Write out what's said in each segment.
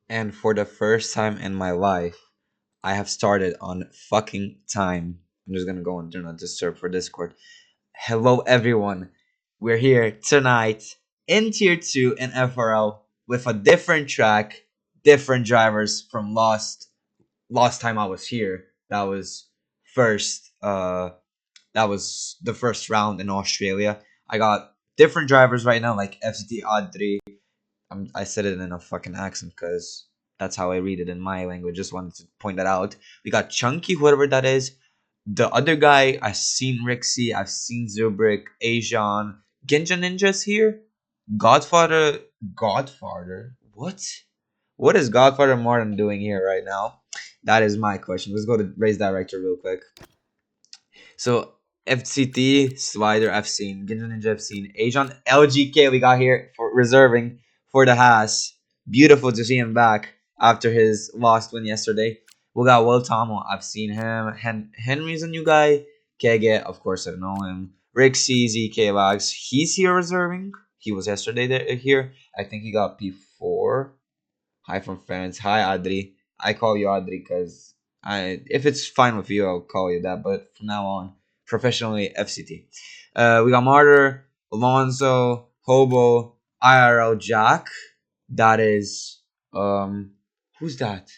And for the first time in my life, I have started on fucking time. I'm just gonna go on Do Not Disturb for Discord. Hello, everyone. We're here tonight in Tier 2 in FRL with a different track, different drivers from last time I was here. That was first. That was the first round in Australia. I got different drivers right now, like FCT Adri. I said it in a fucking accent because that's how I read it in my language. Just wanted to point that out. We got Chunky, whoever that is. The other guy, I've seen Rixie, I've seen Zubrick, Ajan, Genja Ninja's here. Godfather, Godfather. What? What is Godfather Martin doing here right now? That is my question. Let's go to race director real quick. So FCT, Slider, I've seen. Ginja Ninja, I've seen. Ajan, LGK, we got here for reserving for the Haas. Beautiful to see him back after his lost win yesterday. We got Will Tomo, I've seen him. Henry's a new guy. Kege, of course, I know him. Rick CZ, K-Lags, he's here reserving. He was yesterday here. I think he got P4. Hi from France. Hi, Adri. I call you Adri because if it's fine with you, I'll call you that. But from now on, professionally, FCT. We got Martyr, Alonso, Hobo, IRL Jack. That is, who's that?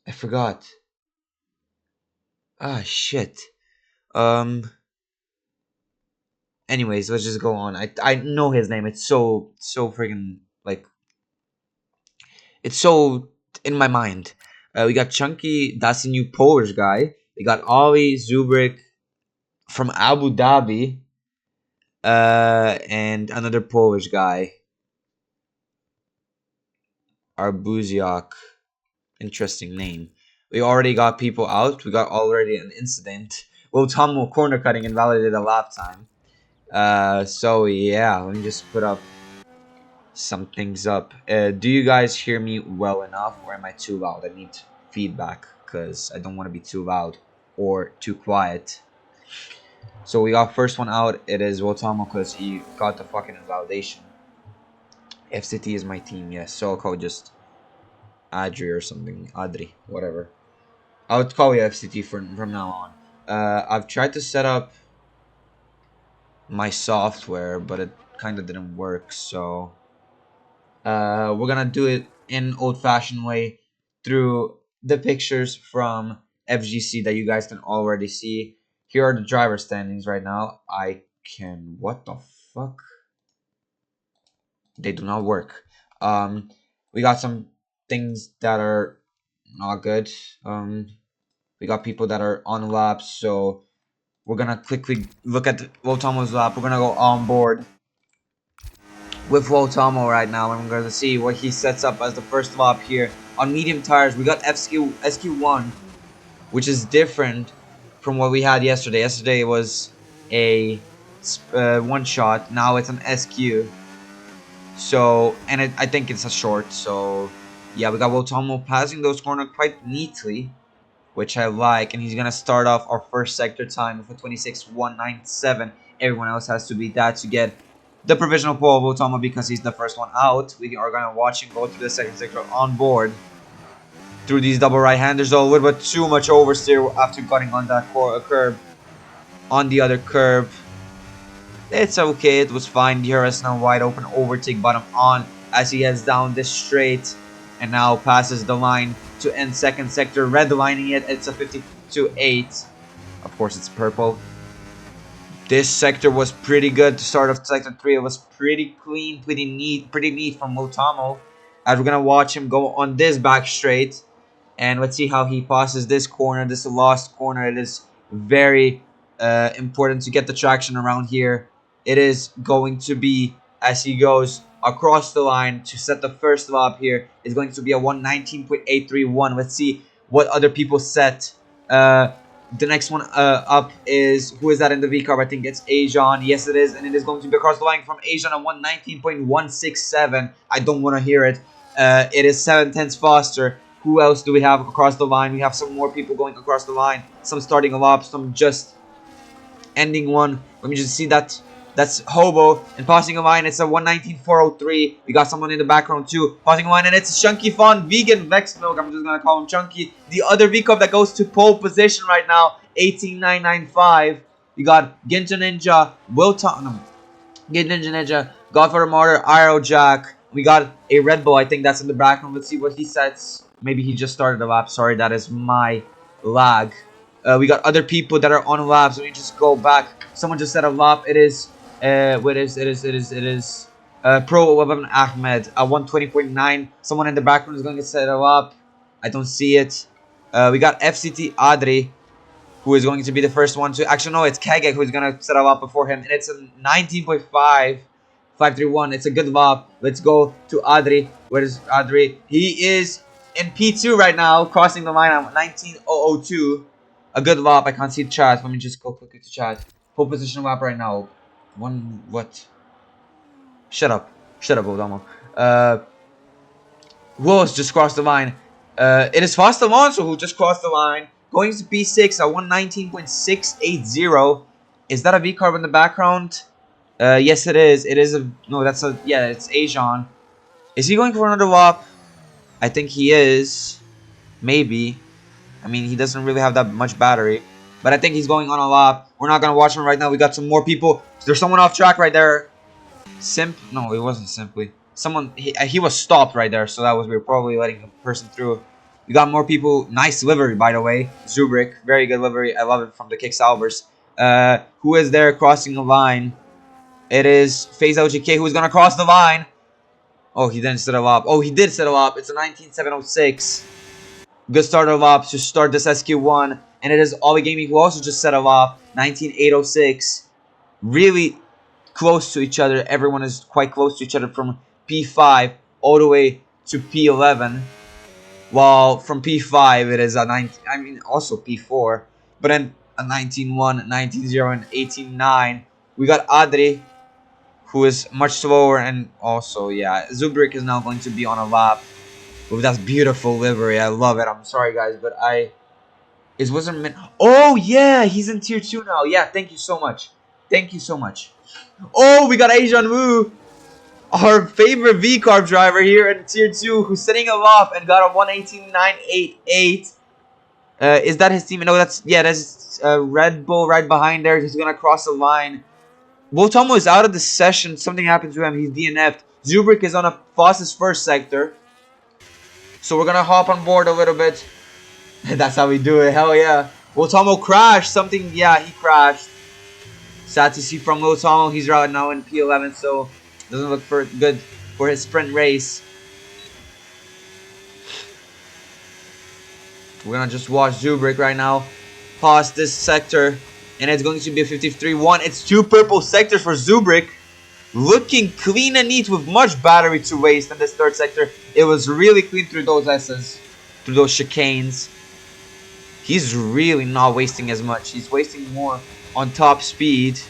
I forgot. Ah, shit. Um. Anyways, let's just go on. I know his name. It's so freaking like it's so in my mind. We got Chunky, that's a new Polish guy. We got Ollie Zubrick from Abu Dhabi, and another Polish guy, Arbuziak. Interesting name. We already got people out. We got already an incident. Will Tomo corner cutting invalidated a lap time. So yeah, let me just put up some things up. Do you guys hear me well enough, or am I too loud? I need feedback because I don't want to be too loud or too quiet. So we got first one out. It is Wotamo because he got the fucking invalidation. FCT is my team, yes. So I'll call just Adri or something. Adri, whatever. I'll call you FCT from now on. I've tried to set up my software, but it kind of didn't work, so we're gonna do it in old-fashioned way through the pictures from FGC that you guys can already see. Here are the driver standings right now. What the fuck? They do not work. We got some things that are not good. We got people that are on laps, so we're gonna quickly look at Wotamo's lap. We're gonna go on board with Wotamo right now, and we're going to see what he sets up as the first lap here. On medium tires, we got SQ1, which is different from what we had yesterday. Yesterday it was a one shot, now it's an SQ. So, and I think it's a short, so yeah, we got Wotamo passing those corners quite neatly, which I like, and he's going to start off our first sector time with a 26.197. Everyone else has to beat that to get the provisional pole of Otama because he's the first one out. We are going to watch him go through the second sector on board through these double right-handers, though a little bit too much oversteer after cutting on that curb. On the other curb, it's okay, it was fine. DRS now wide open, overtake bottom on as he heads down this straight and now passes the line to end second sector, redlining it. It's a 52.8. Of course, it's purple. This sector was pretty good to start off sector 3. It was pretty clean, pretty neat from Motamo. As we're gonna watch him go on this back straight, and let's see how he passes this corner. This lost corner. It is very important to get the traction around here. It is going to be as he goes across the line to set the first lap here. Is going to be a 119.831. Let's see what other people set. The next one up is, who is that in the V carb? I think it's Ajan. Yes, it is. And it is going to be across the line from Ajan at 119.167. I don't want to hear it. It is 7 tenths faster. Who else do we have across the line? We have some more people going across the line. Some starting a lap, some just ending one. Let me just see that That's Hobo. And passing a line, it's a 119.403. We got someone in the background too. Passing a line, and it's Chunky Fun Vegan Vex Milk. I'm just gonna call him Chunky. The other V Cup that goes to pole position right now, 18995. We got Ginja Ninja, Will Tottenham, Get Ninja Ninja, Godfather Martyr, Arrow Jack. We got a Red Bull, I think that's in the background. Let's see what he sets. Maybe he just started a lap. Sorry, that is my lag. We got other people that are on laps. Let me just go back. Someone just set a lap. It is, Pro 11 Ahmed at 120.9. Someone in the background is going to set a lap. I don't see it. We got FCT Adri, who is going to be the first one to... Actually, no, it's Kagek who's going to set a lap before him. And it's a 19.5. 531. It's a good lap. Let's go to Adri. Where is Adri? He is in P2 right now, crossing the line at 19.002. A good lap. I can't see chat. Let me just go quickly to chat. Pole position lap right now. One... What? Shut up. Shut up, Odamo. Who else just crossed the line? It is Fast Alonso who just crossed the line. Going to P6 at 119.680. Is that a V-carb in the background? Yes, it is. It is a... No, that's a... Yeah, it's Ajon. Is he going for another lap? I think he is. Maybe. I mean, he doesn't really have that much battery. But I think he's going on a lap. We're not going to watch him right now. We got some more people. There's someone off track right there. No, it wasn't Simply. Someone, he was stopped right there, so that was weird. Probably letting a person through. We got more people. Nice livery, by the way. Zubrik, very good livery. I love it from the Kick Salvers. Who is there crossing the line? It is FaZe LGK who's gonna cross the line. Oh, he didn't set a lap. Oh, he did set a lap. It's a 19.706. Good starter lap to start this SQ1. And it is Ollie Gaming who also just set a lap. 19.806. Really close to each other. Everyone is quite close to each other from P5 all the way to P11. While from P5 it is a 19. I mean also P4, but then a 19.1, 19.0, and 18.9. We got Adri, who is much slower, and also yeah, Zubrik is now going to be on a lap with that beautiful livery. I love it. I'm sorry guys, but wasn't meant. Oh yeah, he's in tier 2 now. Yeah, thank you so much. Thank you so much. Oh, we got Asian Wu, our favorite V-Carb driver here in Tier 2, who's setting him up and got a 118.988. Is that his team? No, that's Red Bull right behind there. He's going to cross the line. Voltomo is out of the session. Something happened to him. He's DNF'd. Zubrik is on a fastest first sector. So we're going to hop on board a little bit. That's how we do it. Hell yeah. Voltomo crashed. Something, yeah, he crashed. Sad to see from Voltomo. He's right now in P11, so doesn't look good for his sprint race. We're gonna just watch Zubrik right now past this sector, and it's going to be a 53-1. It's 2 purple sectors for Zubrik, looking clean and neat with much battery to waste in this 3rd sector. It was really clean through those S's, through those chicanes. He's really not wasting as much. He's wasting more on top speed,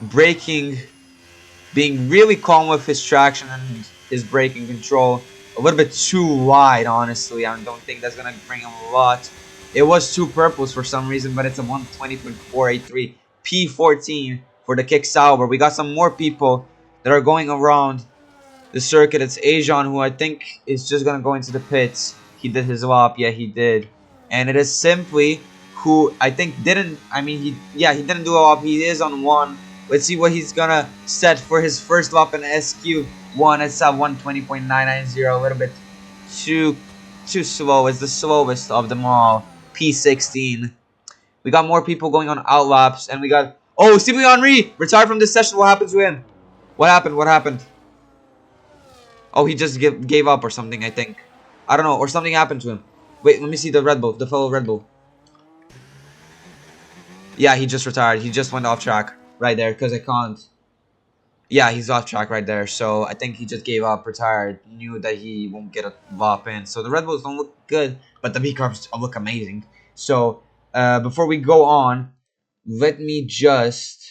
braking, being really calm with his traction and his braking control. A little bit too wide, honestly. I don't think that's going to bring him a lot. It was 2 purples for some reason, but it's a 120.483 P14 for the Kick Sauber. We got some more people that are going around the circuit. It's Ajon, who I think is just going to go into the pits. He did his lap. Yeah, he did. And it is Simply, who I think didn't... I mean, he didn't do a lap. He is on 1. Let's see what he's gonna set for his first lap in SQ1. It's at 120.990, a little bit too slow. It's the slowest of them all. P16. We got more people going on out laps, and we got Simply Henry retired from this session. What happened to him? What happened? What happened? Oh, he just gave up or something. I think. I don't know, or something happened to him. Wait, let me see the Red Bull, the fellow Red Bull. Yeah, he just retired. He just went off track. Right there, because I can't. Yeah, he's off track right there. So I think he just gave up, retired, knew that he won't get a lap in. So the Red Bulls don't look good, but the V-Carbs look amazing. So before we go on, let me just...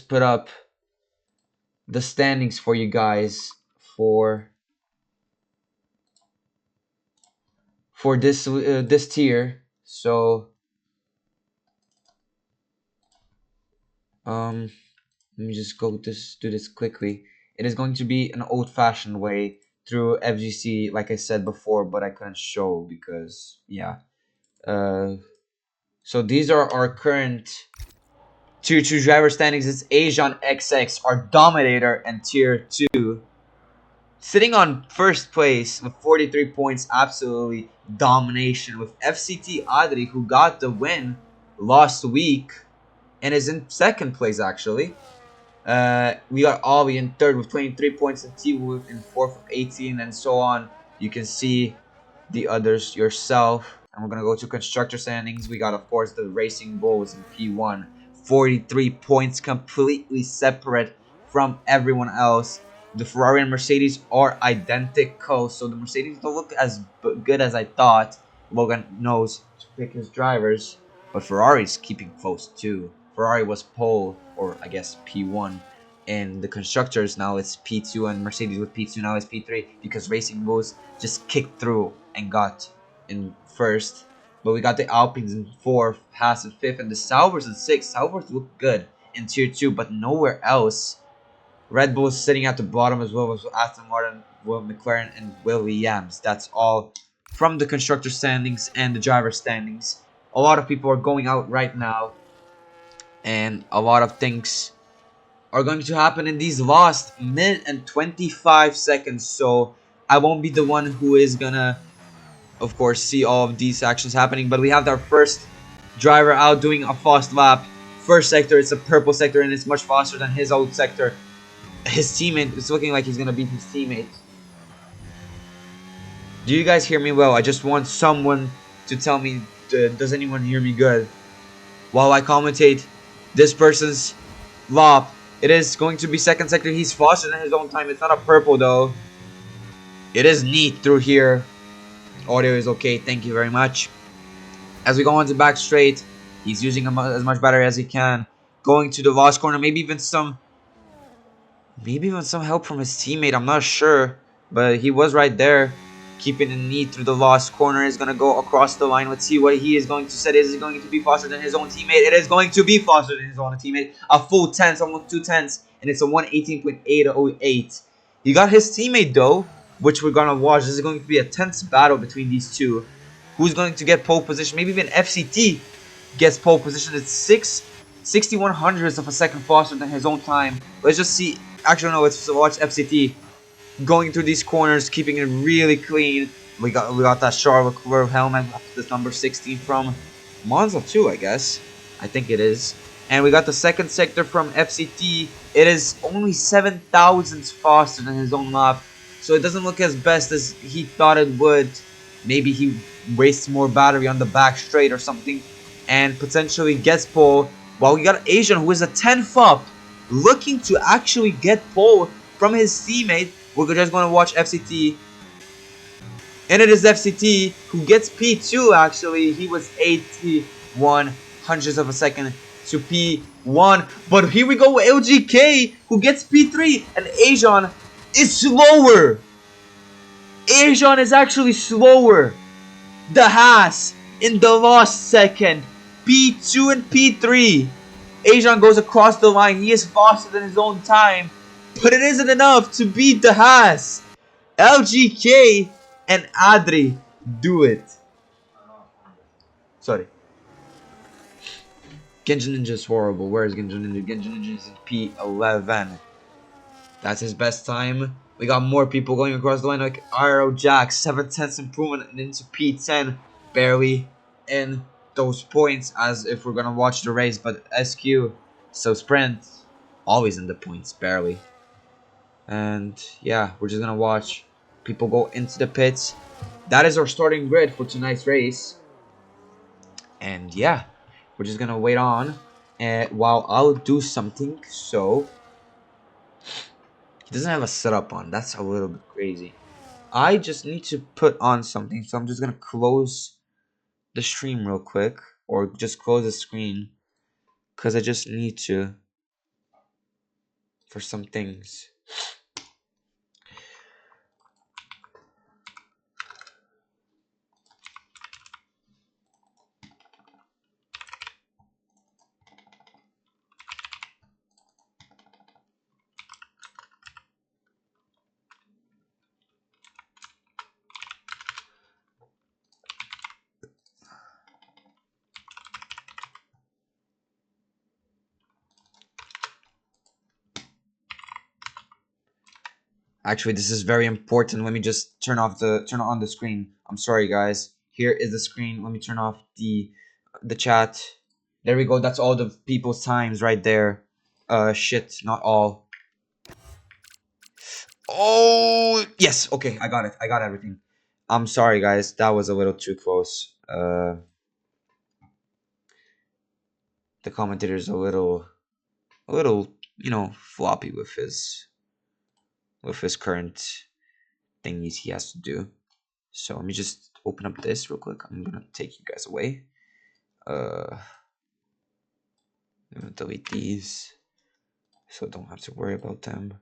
put up the standings for you guys for this tier. So um, let me just do this quickly. It is going to be an old-fashioned way through FGC, like I said before, but I couldn't show because yeah. So these are our current tier 2 driver standings. It's Asian XX, our dominator, and tier 2. Sitting on first place with 43 points, absolutely domination with FCT Adri, who got the win last week and is in second place actually. We got Ollie in third with 23 points and T-Wood in fourth with 18 and so on. You can see the others yourself. And we're going to go to constructor standings. We got, of course, the Racing Bulls in P1. 43 points, completely separate from everyone else. The Ferrari and Mercedes are identical. So the Mercedes don't look as good as I thought. Logan knows to pick his drivers. But Ferrari's keeping close too. Ferrari was pole, or I guess P1. And the constructors now it's P2 and Mercedes with P2 now it's P3 because Racing Bulls just kicked through and got in first. But we got the Alpines in fourth, Haas in fifth, and the Saubers in sixth. Saubers look good in tier 2, but nowhere else. Red Bull's sitting at the bottom as well as Aston Martin, Will McLaren, and Williams. That's all from the constructor standings and the driver standings. A lot of people are going out right now, and a lot of things are going to happen in these last minute and 25 seconds. So I won't be the one who is gonna, of course, see all of these actions happening. But we have our first driver out doing a fast lap. First sector, it's a purple sector, and it's much faster than his old sector. His teammate, it's looking like he's gonna beat his teammate. Do you guys hear me well? I just want someone to tell me, does anyone hear me good? While I commentate this person's lap. It is going to be second sector. He's faster than his own time. It's not a purple though. It is neat through here. Audio is okay. Thank you very much. As we go on to back straight, he's using as much battery as he can. Going to the last corner. Maybe even some help from his teammate. I'm not sure. But he was right there. Keeping it neat through the last corner. Is going to go across the line. Let's see what he is going to set. Is he going to be faster than his own teammate? It is going to be faster than his own teammate. A full tenth, almost 2 tenths. And it's a 118.808. He got his teammate though, which we're going to watch. This is going to be a tense battle between these two. Who's going to get pole position? Maybe even FCT gets pole position. It's 61 hundredths of a second faster than his own time. Let's just see. Actually, no, let's watch FCT going through these corners, keeping it really clean. We got that Charlotte Leclerc helmet, this number 16 from Monza too, I guess. I think it is. And we got the second sector from FCT. It is only 7 thousandths faster than his own lap, so it doesn't look as best as he thought it would. Maybe he wastes more battery on the back straight or something, and potentially gets pole. While we got Asian, who is a 10th up, looking to actually get pole from his teammate. We're just going to watch FCT. And it is FCT who gets P2 actually. He was 81 hundredths of a second to P1. But here we go with LGK who gets P3. And Asian is slower. Asian is actually slower. The Haas in the last second. P2 and P3. Asian goes across the line. He is faster than his own time. But it isn't enough to beat the Haas. LGK and Adri do it. Sorry. Genji Ninja is horrible. Where is Genji Ninja? Genji Ninja is in P11. That's his best time. We got more people going across the line like Aero Jack. 7 tenths improvement and into P10. Barely in those points as if we're going to watch the race. But SQ, so Sprint, always in the points. Barely. And yeah, we're just going to watch people go into the pits. That is our starting grid for tonight's race. And yeah, we're just gonna wait on while I'll do something. So he doesn't have a setup on. That's a little bit crazy. I just need to put on something. So I'm just gonna close the stream real quick, or just close the screen, because I just need to for some things. Actually, this is very important. Let me just turn on the screen. I'm sorry, guys. Here is the screen. Let me turn off the chat. There we go. That's all the people's times right there. Shit, not all. Oh, yes. Okay, I got it. I got everything. I'm sorry, guys. That was a little too close. The commentator's a little, floppy with his current thingies he has to do. So let me just open up this real quick. I'm gonna take you guys away. I'm gonna delete these so I don't have to worry about them.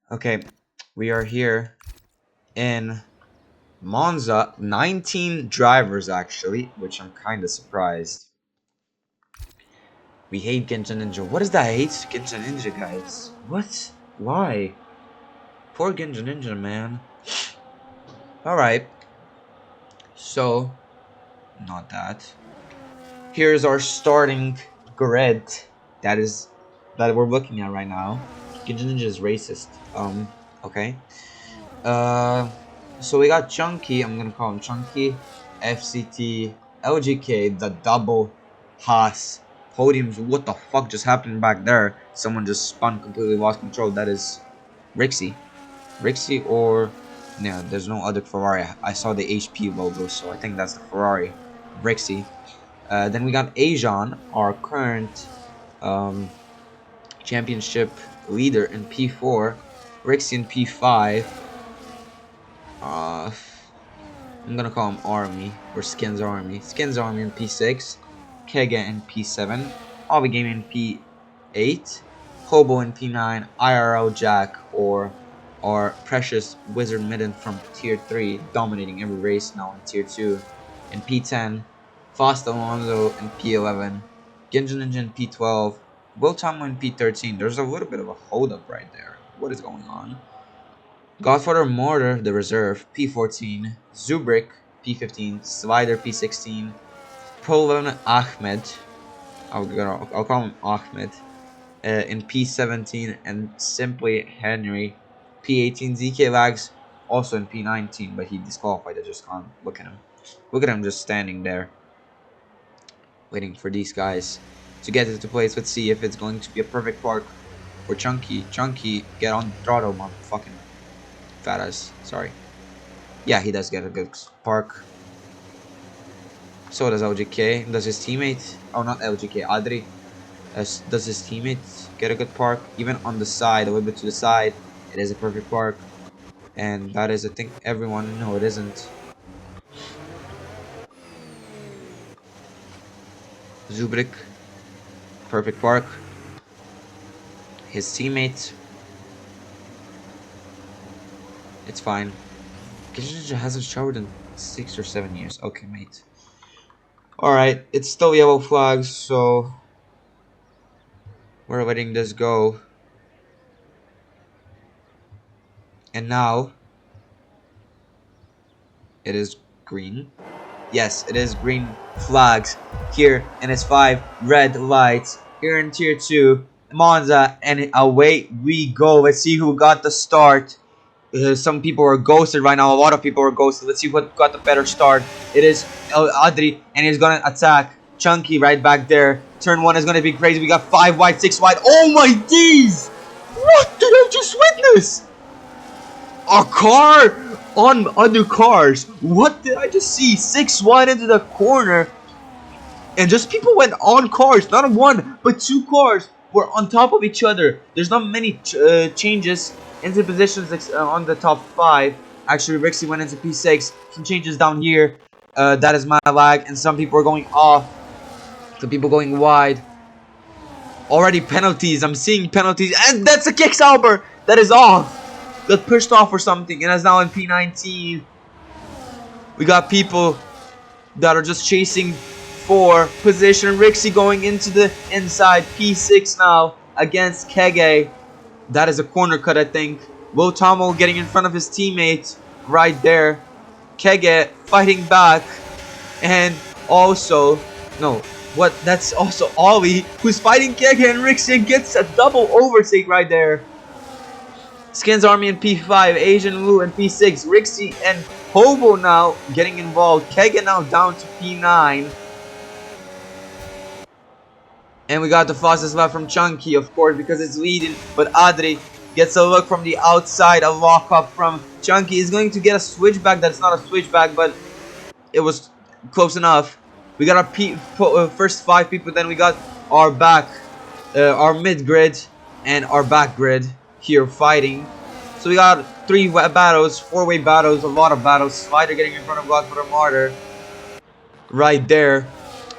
Okay, we are here in Monza. 19 drivers actually, which I'm kind of surprised. We hate Genshin Ninja. What is that hate Genshin Ninja, guys? What? Why? Poor Genshin Ninja, man. Alright. So, not that. Here's our starting grid. That we're looking at right now. Genshin Ninja is racist. Okay. Uh, so we got Chunky. I'm gonna call him Chunky. FCT. LGK. The double Haas podiums. What the fuck just happened back there? Someone just spun, completely lost control. That is Rixie. Rixie or no, there's no other Ferrari. I saw the HP logo, so I think that's the Ferrari. Rixie. Then we got Ajan, our current championship leader in P4. Rixie in P5. I'm gonna call him Army or Skins Army. Skins Army in P6. Kega in P7. Hobby Game in P8. Hobo in P9. IRL Jack or our precious Wizard Midden from Tier 3, dominating every race now in Tier 2. In P10. Fast Alonso in P11. Genshin Ninja in P12. Will Tomo in P13. There's a little bit of a hold up right there. What is going on? Godfather Mortar, the reserve, P14. Zubrik, P15. Slider, P16. Polan Ahmed, I'll call him Ahmed, in P17. And Simply Henry, P18. ZK Lags, also in P19, but he disqualified. I just can't look at him. Look at him just standing there, waiting for these guys to get into place. Let's see if it's going to be a perfect park for Chunky. Chunky, get on the throttle, motherfucking fat ass. Sorry. Yeah, he does get a good park. So does LGK. Does his teammate? Oh, not LGK. Adri. Does his teammate get a good park? Even on the side, a little bit to the side, it is a perfect park. And that is, I think, everyone. No, it isn't. Zubrik. Perfect park. His teammate. It's fine. Genshin hasn't showered in 6 or 7 years. Okay, mate. Alright, it's still yellow flags, so we're letting this go. And now it is green. Yes, it is green flags here, and it's 5 red lights here in Tier 2, Monza, and away we go. Let's see who got the start. Some people are ghosted right now. A lot of people are ghosted. Let's see what got the better start. It is Adri, and he's gonna attack Chunky right back there. Turn 1 is gonna be crazy. We got 5 wide, 6 wide. Oh my days! What did I just witness? A car on other cars. What did I just see? 6 wide into the corner, and just people went on cars. Not one, but 2 cars were on top of each other. There's not many changes into positions on the top 5. Actually, Rixie went into P6. Some changes down here. That is my lag, and some people are going off. Some people going wide. Already penalties. I'm seeing penalties, and that's a kick Sauber. That is off. Got pushed off or something, and that's now in P19. We got people that are just chasing for position. Rixie going into the inside. P6 now against Kege. That is a corner cut, I think. Will Tomo getting in front of his teammate right there. Kege fighting back. And also, no, what? That's also Ollie who's fighting Kege, and Rixie gets a double overtake right there. Skins Army in P5, Asian Lu in P6, Rixie and Hobo now getting involved. Kege now down to P9. And we got the fastest lap from Chunky, of course, because it's leading. But Adri gets a look from the outside, a lock up from Chunky. He's going to get a switchback. That's not a switchback, but it was close enough. We got our first 5 people, then we got our our mid grid and our back grid here fighting. So we got 3 battles, 4-way battles, a lot of battles. Spider getting in front of Godfather Martyr right there.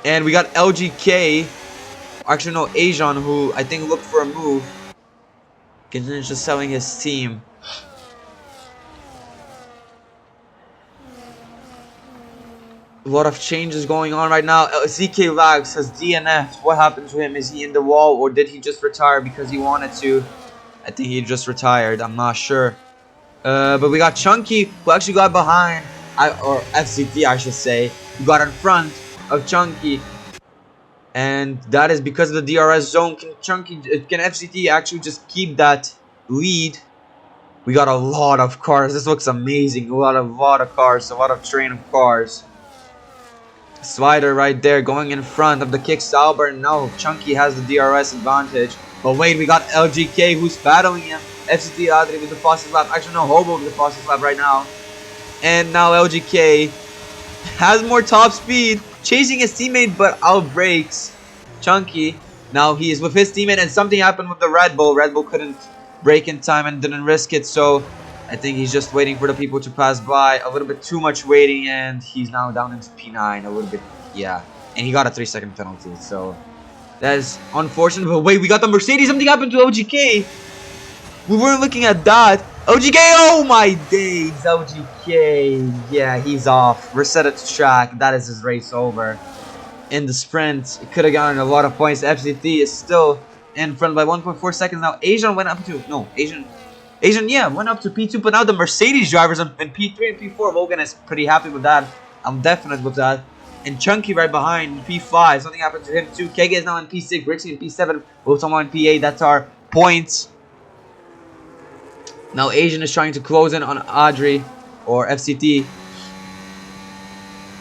And we got LGK, actually no, Asian, who I think looked for a move. Continues just selling his team. A lot of changes going on right now. ZK Lags has DNF. What happened to him? Is he in the wall, or did he just retire because he wanted to? I think he just retired. I'm not sure. But we got Chunky, who actually got behind, or FCT I should say, who got in front of Chunky. And that is because of the DRS zone. Can FCT actually just keep that lead? We got a lot of cars. This looks amazing. A lot of cars. A lot of train of cars. Slider right there going in front of the kick Sauber. No, Chunky has the DRS advantage. But wait, we got LGK who's battling him. FCT Adri with the fastest lap. Actually, no, Hobo with the fastest lap right now. And now LGK has more top speed. Chasing his teammate, but outbreaks Chunky. Now he is with his teammate, and something happened with the Red Bull. Red Bull couldn't brake in time and didn't risk it, so I think he's just waiting for the people to pass by. A little bit too much waiting, and he's now down into P9 a little bit. Yeah, and he got a 3-second penalty, so that is unfortunate. But wait, we got the Mercedes. Something happened to LGK. We weren't looking at that. LGK, oh my days, LGK. Yeah, he's off. Reset it to track. That is his race over. In the sprint, it could have gotten a lot of points. FCT is still in front by 1.4 seconds now. Asian went up to, no, Asian, yeah, went up to P2, but now the Mercedes drivers in P3 and P4. Logan is pretty happy with that. I'm definite with that. And Chunky right behind P5. Something happened to him too. Kege is now in P6, Rixie in P7, Wiltoma in P8. That's our points. Now Asian is trying to close in on Adri or FCT.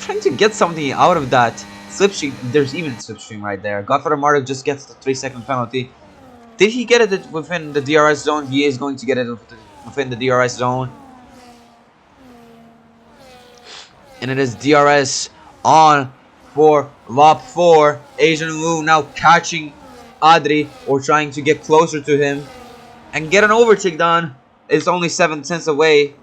Trying to get something out of that slipstream. There's even slipstream right there. Godfather Martyr just gets the 3-second penalty. Did he get it within the DRS zone? He is going to get it within the DRS zone. And it is DRS on for lap 4. Asian Lu now catching Adri or trying to get closer to him and get an overtake done. It's only 7 tenths away.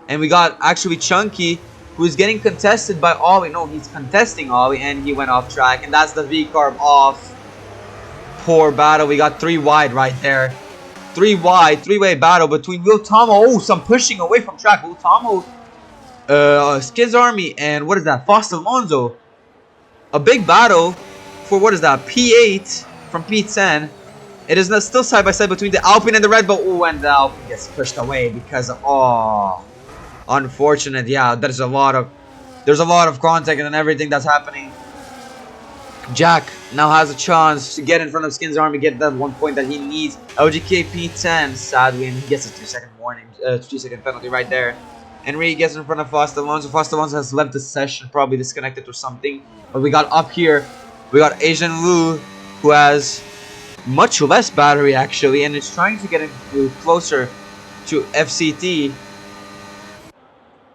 And we got actually Chunky, who is getting contested by Ollie. No, he's contesting Ollie, and he went off track. And that's the V-carb off. Poor battle. We got 3 wide right there. 3 wide, 3-way battle between Will Tomo. Oh, some pushing away from track. Will Tomo, Skids Army, and what is that? Foster Alonso. A big battle for what is that? P8 from P10. It is not still side by side between the Alpine and the Red Bull. Oh, and the Alpine gets pushed away because of, oh, unfortunate. Yeah, there's a lot of contact and everything that's happening. Jack now has a chance to get in front of Skins Army, get that 1 point that he needs. LGK P10, sadly, and he gets a 3-second warning, 3-second penalty right there. Henry gets in front of Foster Alonso. Foster Alonso has left the session, probably disconnected or something. But we got up here, we got Asian Lu, who has much less battery actually, and is trying to get closer to FCT.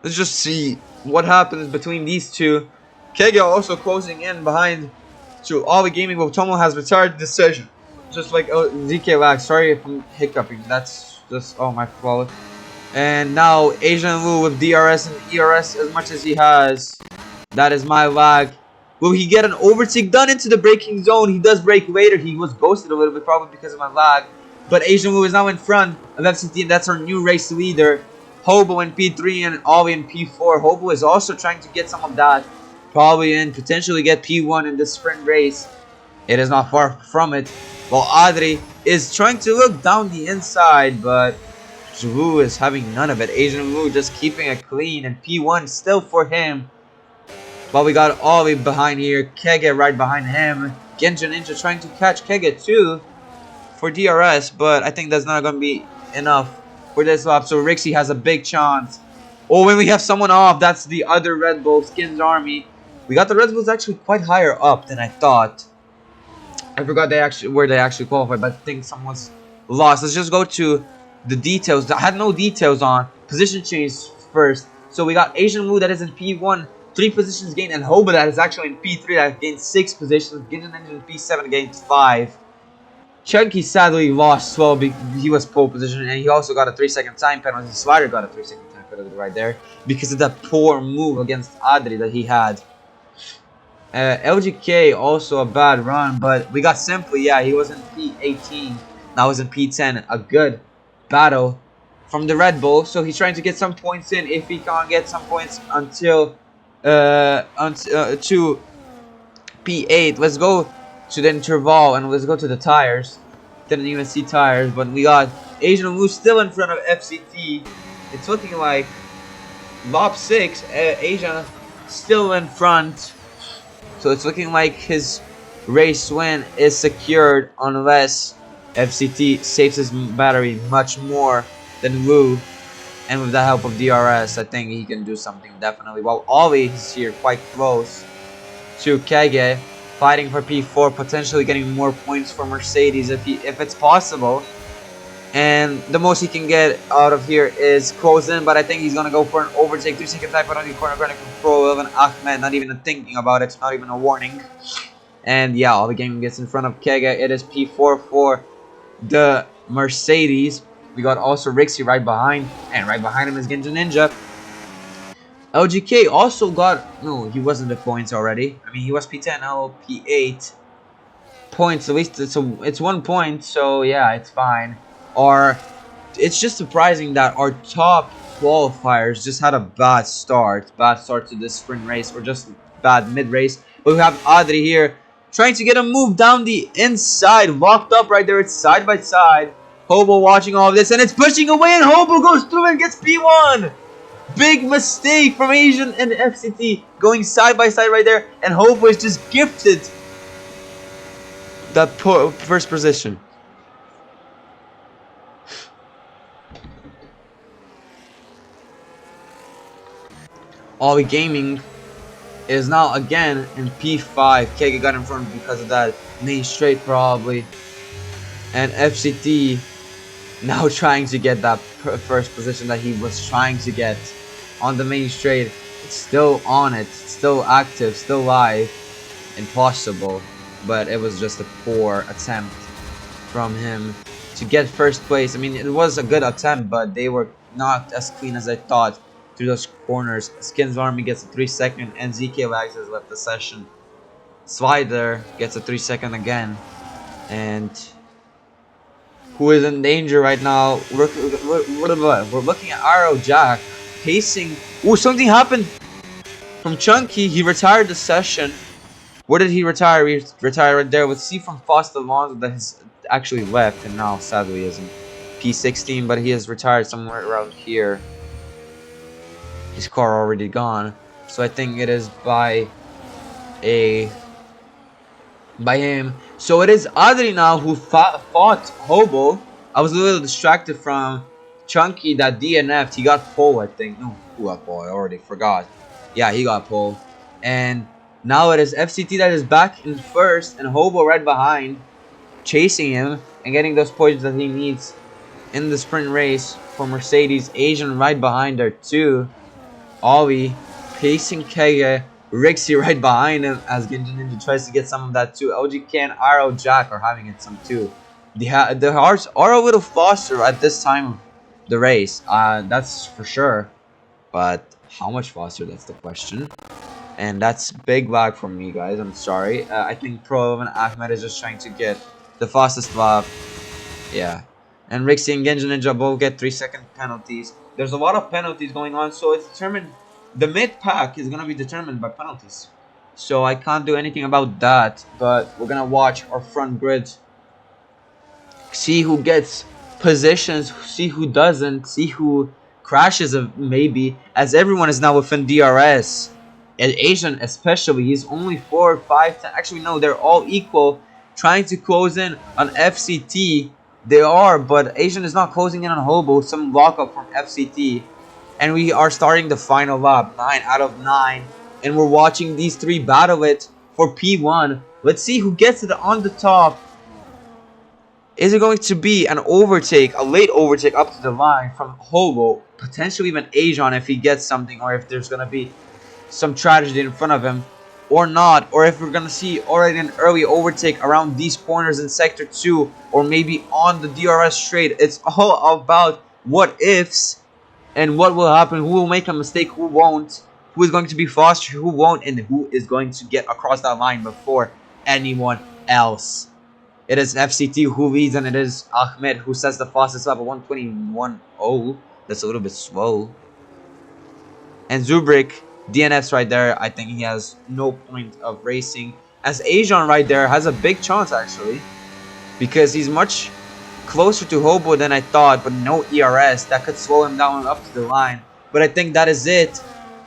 Let's just see what happens between these two. Kege also closing in behind to Ollie Gaming. Well, Tomo has retired the session, just like ZK Lag. Sorry if I'm hiccuping. That's just my fault. And now Asian Lu with DRS and ERS as much as he has. That is my lag. Will he get an overtake done into the braking zone? He does brake later. He was ghosted a little bit, probably because of my lag. But Asian Wu is now in front of FCT, and that's our new race leader. Hobo in P3 and Ollie in P4. Hobo is also trying to get some of that. Probably in potentially get P1 in the sprint race. It is not far from it. While Adri is trying to look down the inside, but Wu is having none of it. Asian Wu just keeping it clean, and P1 still for him. But we got Ollie behind here. Kege right behind him. Genja Ninja trying to catch Kege too for DRS. But I think that's not going to be enough for this lap. So Rixie has a big chance. Oh, when we have someone off, that's the other Red Bull, Skins Army. We got the Red Bulls actually quite higher up than I thought. I forgot where they actually qualified, but I think someone's lost. Let's just go to the details. I had no details on. Position change first. So we got Asian Wu that is in P1, 3 positions gained, and Hoba that is actually in P3 that gained 6 positions. Ginjan Ninja in P7 gained 5. Chunky sadly lost 12. He was pole position, and he also got a 3-second time penalty. Slider got a 3-second time penalty right there because of that poor move against Adri that he had. LGK also a bad run, but we got Simply. Yeah, he was in P18. Now he's in P10. A good battle from the Red Bull. So he's trying to get some points in. If he can't get some points until to P8, let's go to the interval and let's go to the tires. Didn't even see tires, but we got Asian Wu still in front of FCT. It's looking like Lob 6, Asia still in front. So it's looking like his race win is secured unless FCT saves his battery much more than Wu. And with the help of DRS, I think he can do something definitely. While Ollie is here quite close to Kege, fighting for P4, potentially getting more points for Mercedes if it's possible. And the most he can get out of here is close in, but I think he's going to go for an overtake. 3-second time penalty, corner going to control of an Ahmed, not even thinking about it, not even a warning. And yeah, all the game gets in front of Kege. It is P4 for the Mercedes. We got also Rixie right behind, and right behind him is Ginja Ninja. LGK also got, no, he wasn't the points already. I mean, he was P10, now P8 points. At least it's 1 point, so yeah, it's fine. It's just surprising that our top qualifiers just had a bad start to this sprint race, or just bad mid race. But we have Adri here trying to get a move down the inside, locked up right there. It's side by side. Hobo watching all of this, and it's pushing away, and Hobo goes through and gets P1. Big mistake from Asian and FCT going side by side right there, and Hobo is just gifted that first position. Ollie Gaming is now again in P5. Kege got in front because of that main straight probably. And FCT now trying to get that first position that he was trying to get on the main straight. It's still on it, still active, still live. Impossible. But it was just a poor attempt from him to get first place. I mean, it was a good attempt, but they were not as clean as I thought through those corners. Skins Army gets a 3-second, and ZK Lags has left the session. Slider gets a 3-second again, and who is in danger right now? We're looking at Arrow Jack pacing. Oh, something happened from Chunky. He retired the session. Where did he retire? He retired right there. Let's see from Foster Alonso that has actually left, and now sadly is in P16, but he has retired somewhere around here. His car already gone, so I think it is by him. So it is Adri now who fought Hobo. I was a little distracted from Chunky that DNF'd. He got pole, I think. No, who got pole? I already forgot. Yeah, he got pole. And now it is FCT that is back in first, and Hobo right behind, chasing him and getting those points that he needs in the sprint race for Mercedes. Asian right behind her too. Ollie pacing Kege. Rixie right behind him as Ginja Ninja tries to get some of that too. LGK and Arrow Jack are having it some too. The hearts are a little faster at this time of the race. That's for sure. But how much faster? That's the question. And that's big lag for me, guys. I'm sorry. I think Pro and Ahmed is just trying to get the fastest lap. Yeah. And Rixie and Genji Ninja both get 3-second penalties. There's a lot of penalties going on, so it's determined. The mid pack is gonna be determined by penalties. So I can't do anything about that. But we're gonna watch our front grid, see who gets positions, see who doesn't, see who crashes maybe, as everyone is now within DRS. And Asian especially, he's only 4, 5, 10. Actually, no, they're all equal. Trying to close in on FCT. They are, but Asian is not closing in on Hobo. Some lockup from FCT. And we are starting the final lap. 9 out of 9. And we're watching these three battle it for P1. Let's see who gets it on the top. Is it going to be an overtake, a late overtake up to the line from Hobo, potentially even Ajon if he gets something, or if there's going to be some tragedy in front of him, or not, or if we're going to see already an early overtake around these corners in Sector 2, or maybe on the DRS straight. It's all about what ifs and what will happen, who will make a mistake, who won't, who is going to be faster, who won't, and who is going to get across that line before anyone else. It is FCT who leads, and it is Ahmed who sets the fastest lap at 121.0. That's a little bit slow. And Zubrik, DNFs right there. I think he has no point of racing. As Ajon right there has a big chance, actually, because he's much closer to Hobo than I thought, but no ERS. That could slow him down up to the line. But I think that is it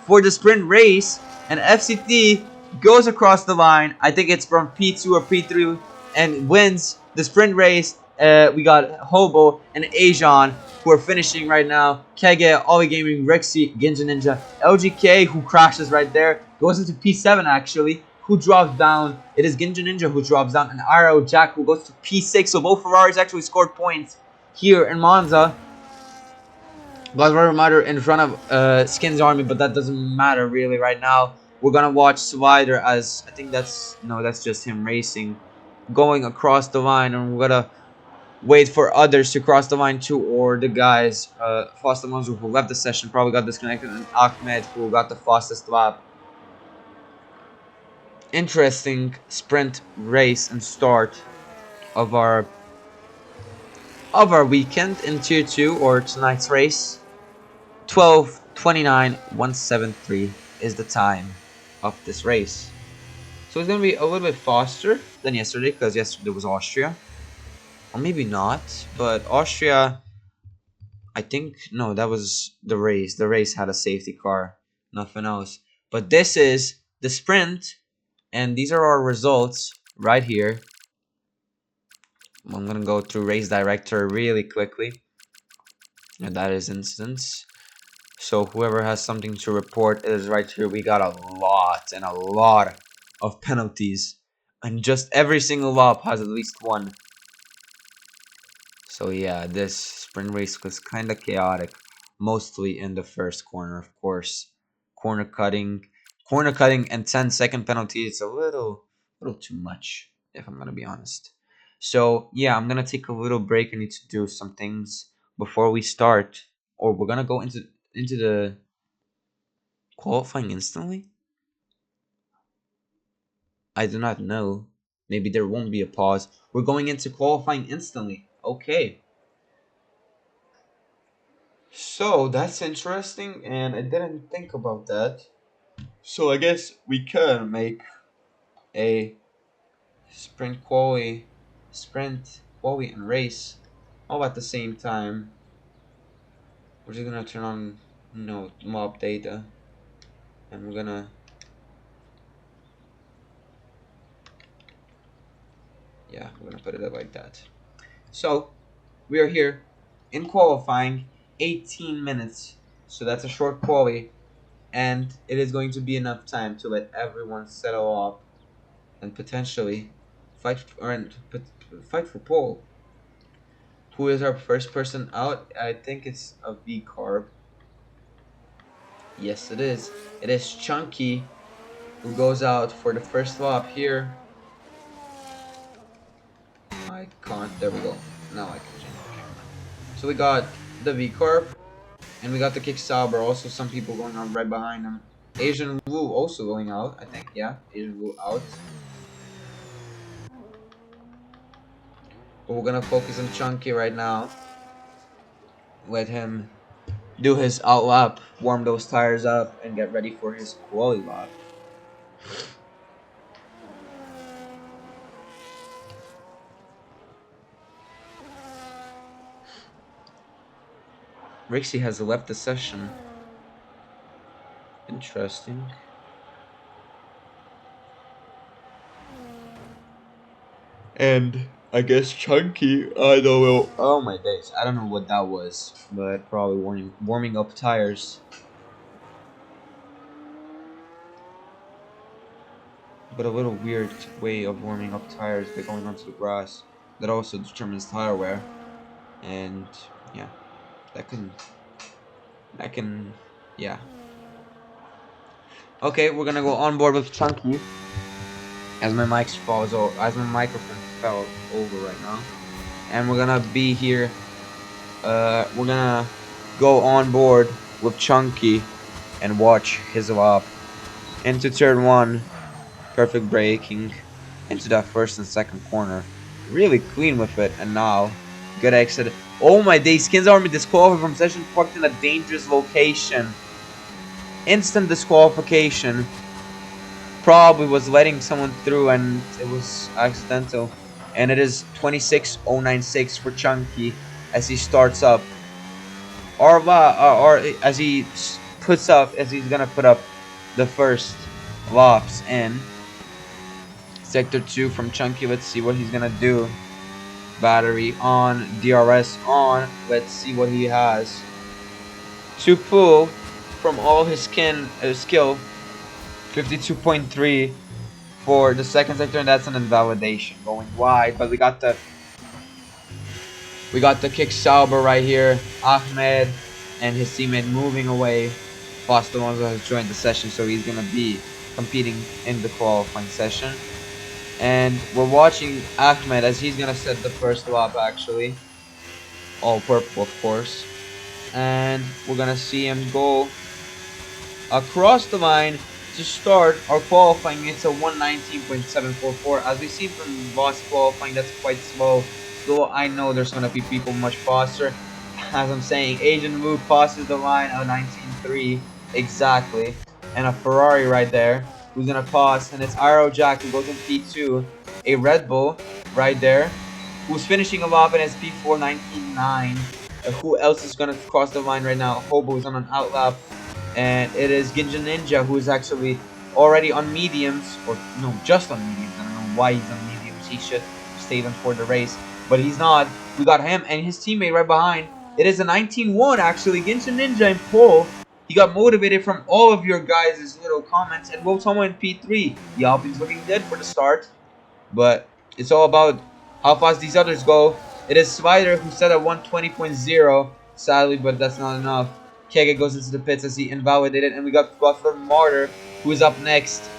for the sprint race. And FCT goes across the line. I think it's from P2 or P3 and wins the sprint race. We got Hobo and Ajon who are finishing right now. Kege, Ollie Gaming, Rexy, Ginja Ninja, LGK who crashes right there. Goes into P7 actually. Who drops down? It is Ginja Ninja who drops down. And Iro Jack who goes to P6. So both Ferraris actually scored points here in Monza. Bloodwater Matter in front of Skins Army, but that doesn't matter really right now. We're gonna watch Slider as I think that's just him racing, going across the line, and we're gonna wait for others to cross the line too, or the guys, Foster Monzu who left the session probably got disconnected, and Ahmed who got the fastest lap. Interesting sprint race and start of our weekend in Tier 2 or tonight's race. 12:29.173 is the time of this race. So it's going to be a little bit faster than yesterday because yesterday was Austria. Or maybe not, but Austria, I think, no, that was the race. The race had a safety car, nothing else. But this is the sprint, and these are our results right here. I'm going to go through race director really quickly. And that is instance. So whoever has something to report is right here. We got a lot and a lot of penalties. And just every single lap has at least one. So yeah, this sprint race was kind of chaotic. Mostly in the first corner, of course. Corner cutting and 10-second penalty. It's a little too much, if I'm going to be honest. So yeah, I'm going to take a little break. I need to do some things before we start. Or we're going to go into the qualifying instantly? I do not know. Maybe there won't be a pause. We're going into qualifying instantly. Okay. So that's interesting, and I didn't think about that. So I guess we can make a sprint quali and race all at the same time. We're just gonna turn on mob data, and we're gonna put it up like that. So we are here in qualifying 18 minutes. So that's a short quali. And it is going to be enough time to let everyone settle up and potentially fight for pole. Who is our first person out? I think it's a V carb. Yes, it is. It is Chunky who goes out for the first lap here. I can't. There we go. Now I can change the camera. So we got the V carb. And we got the Kick Sauber, also some people going on right behind him. Asian Wu also going out, I think. Yeah, Asian Wu out. But we're gonna focus on Chunky right now. Let him do his out lap, warm those tires up, and get ready for his quali lap. Rixie has left the session. Interesting. And I guess Chunky, I don't know. Oh my days, I don't know what that was, but probably warming up tires. But a little weird way of warming up tires by going onto the grass. That also determines tire wear, and yeah, that can, yeah. Okay, we're gonna go on board with Chunky. As my as my microphone fell over right now, and we're gonna be here. We're gonna go on board with Chunky and watch his lap into turn one. Perfect braking into that first and second corner. Really clean with it, and now good exit. Oh my days! Skins Army disqualified from session, parked in a dangerous location. Instant disqualification. Probably was letting someone through and it was accidental. And it is 26.096 for Chunky as he starts up. Or as he puts up, as he's gonna put up the first laps in. Sector 2 from Chunky, let's see what he's gonna do. Battery on, DRS on, let's see what he has. To pull from all his skill, 52.3 for the second sector, and that's an invalidation going wide. But we got the kick Sauber right here. Ahmed and his teammate moving away. Foster Alonso has joined the session, so he's gonna be competing in the qualifying session. And we're watching Ahmed as he's gonna set the first lap actually. All purple of course. And we're gonna see him go across the line to start our qualifying. It's a 119.744. As we see from Boss qualifying, that's quite slow. Though I know there's gonna be people much faster. As I'm saying, Asian Wu passes the line at 19.3 exactly, and a Ferrari right there who's gonna pass, and it's Aero Jack who goes in P2. A Red Bull right there who's finishing a lap in his P4 19.9. Who else is gonna cross the line right now? Hobo is on an outlap. And it is Ginja Ninja, who is actually already on mediums, or no, just on mediums. I don't know why he's on mediums. He should stay even for the race, but he's not. We got him and his teammate right behind. It is a 19-1 actually. Ginja Ninja in pole. He got motivated from all of your guys' little comments, and Will Tomo in P3. The Alpine's looking good for the start, but it's all about how fast these others go. It is Spider who set at 120.0, sadly, but that's not enough. Kege goes into the pits as he invalidated, and we got Butler Martyr, who is up next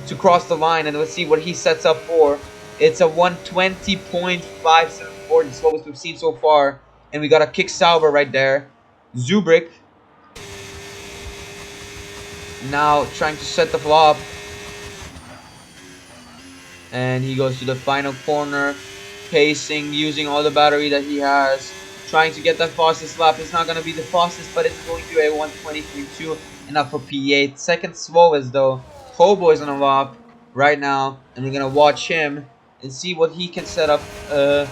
to cross the line, and let's see what he sets up for. It's a 120.574, the slowest we've seen so far, and we got a kick Sauber right there. Zubrik now trying to set the flop, and he goes to the final corner, pacing, using all the battery that he has. Trying to get that fastest lap. It's not going to be the fastest, but it's going to a 120.2, enough for P8. Second slowest though. Hobo is on a lap right now, and we're going to watch him and see what he can set up and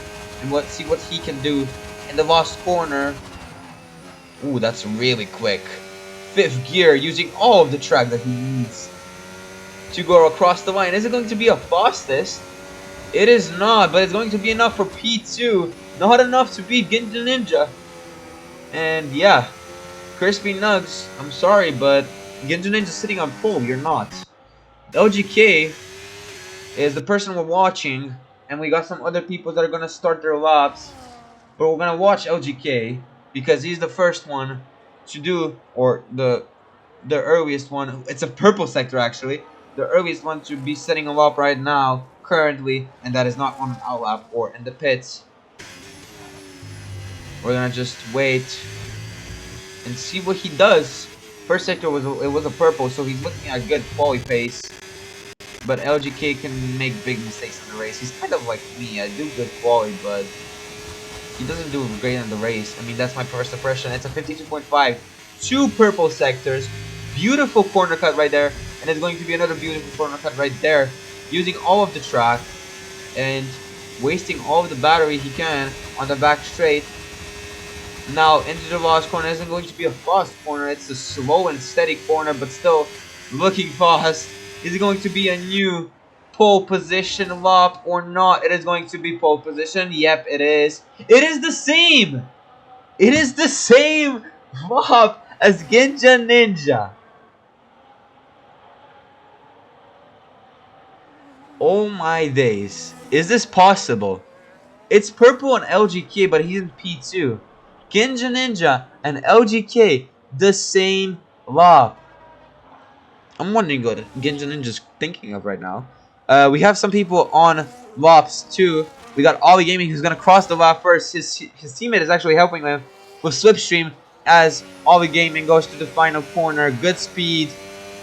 see what he can do in the last corner. Ooh, that's really quick. Fifth gear, using all of the track that he needs to go across the line. Is it going to be a fastest? It is not, but it's going to be enough for P2. Not enough to beat Ginja Ninja. And yeah, Crispy Nugs, I'm sorry, but Ginja Ninja's sitting on pole. You're not. LGK is the person we're watching, and we got some other people that are going to start their laps. But we're going to watch LGK because he's the first one to do, or the earliest one. It's a purple sector actually. The earliest one to be setting a lap right now, currently, and that is not on an outlap or in the pits. We're gonna just wait and see what he does. first sector was a purple, so he's looking at good quality pace. But LGK can make big mistakes in the race. He's kind of like me. I do good quality, but he doesn't do great in the race. I mean, that's my first impression. It's a 52.5. 2 purple sectors. Beautiful corner cut right there. And it's going to be another beautiful corner cut right there. Using all of the track. And wasting all of the battery he can on the back straight. Now, into the last corner isn't going to be a fast corner. It's a slow and steady corner, but still looking fast. Is it going to be a new pole position lap or not? It is going to be pole position. Yep, it is. It is the same. It is the same lap as Ginja Ninja. Oh my days. Is this possible? It's purple on LGK, but he's in P2. Ginja Ninja and LGK, the same lap. I'm wondering what Ginja Ninja's thinking of right now. We have some people on laps too. We got Ollie Gaming who's gonna cross the lap first. His teammate is actually helping him with Slipstream as Ollie Gaming goes to the final corner. Good speed,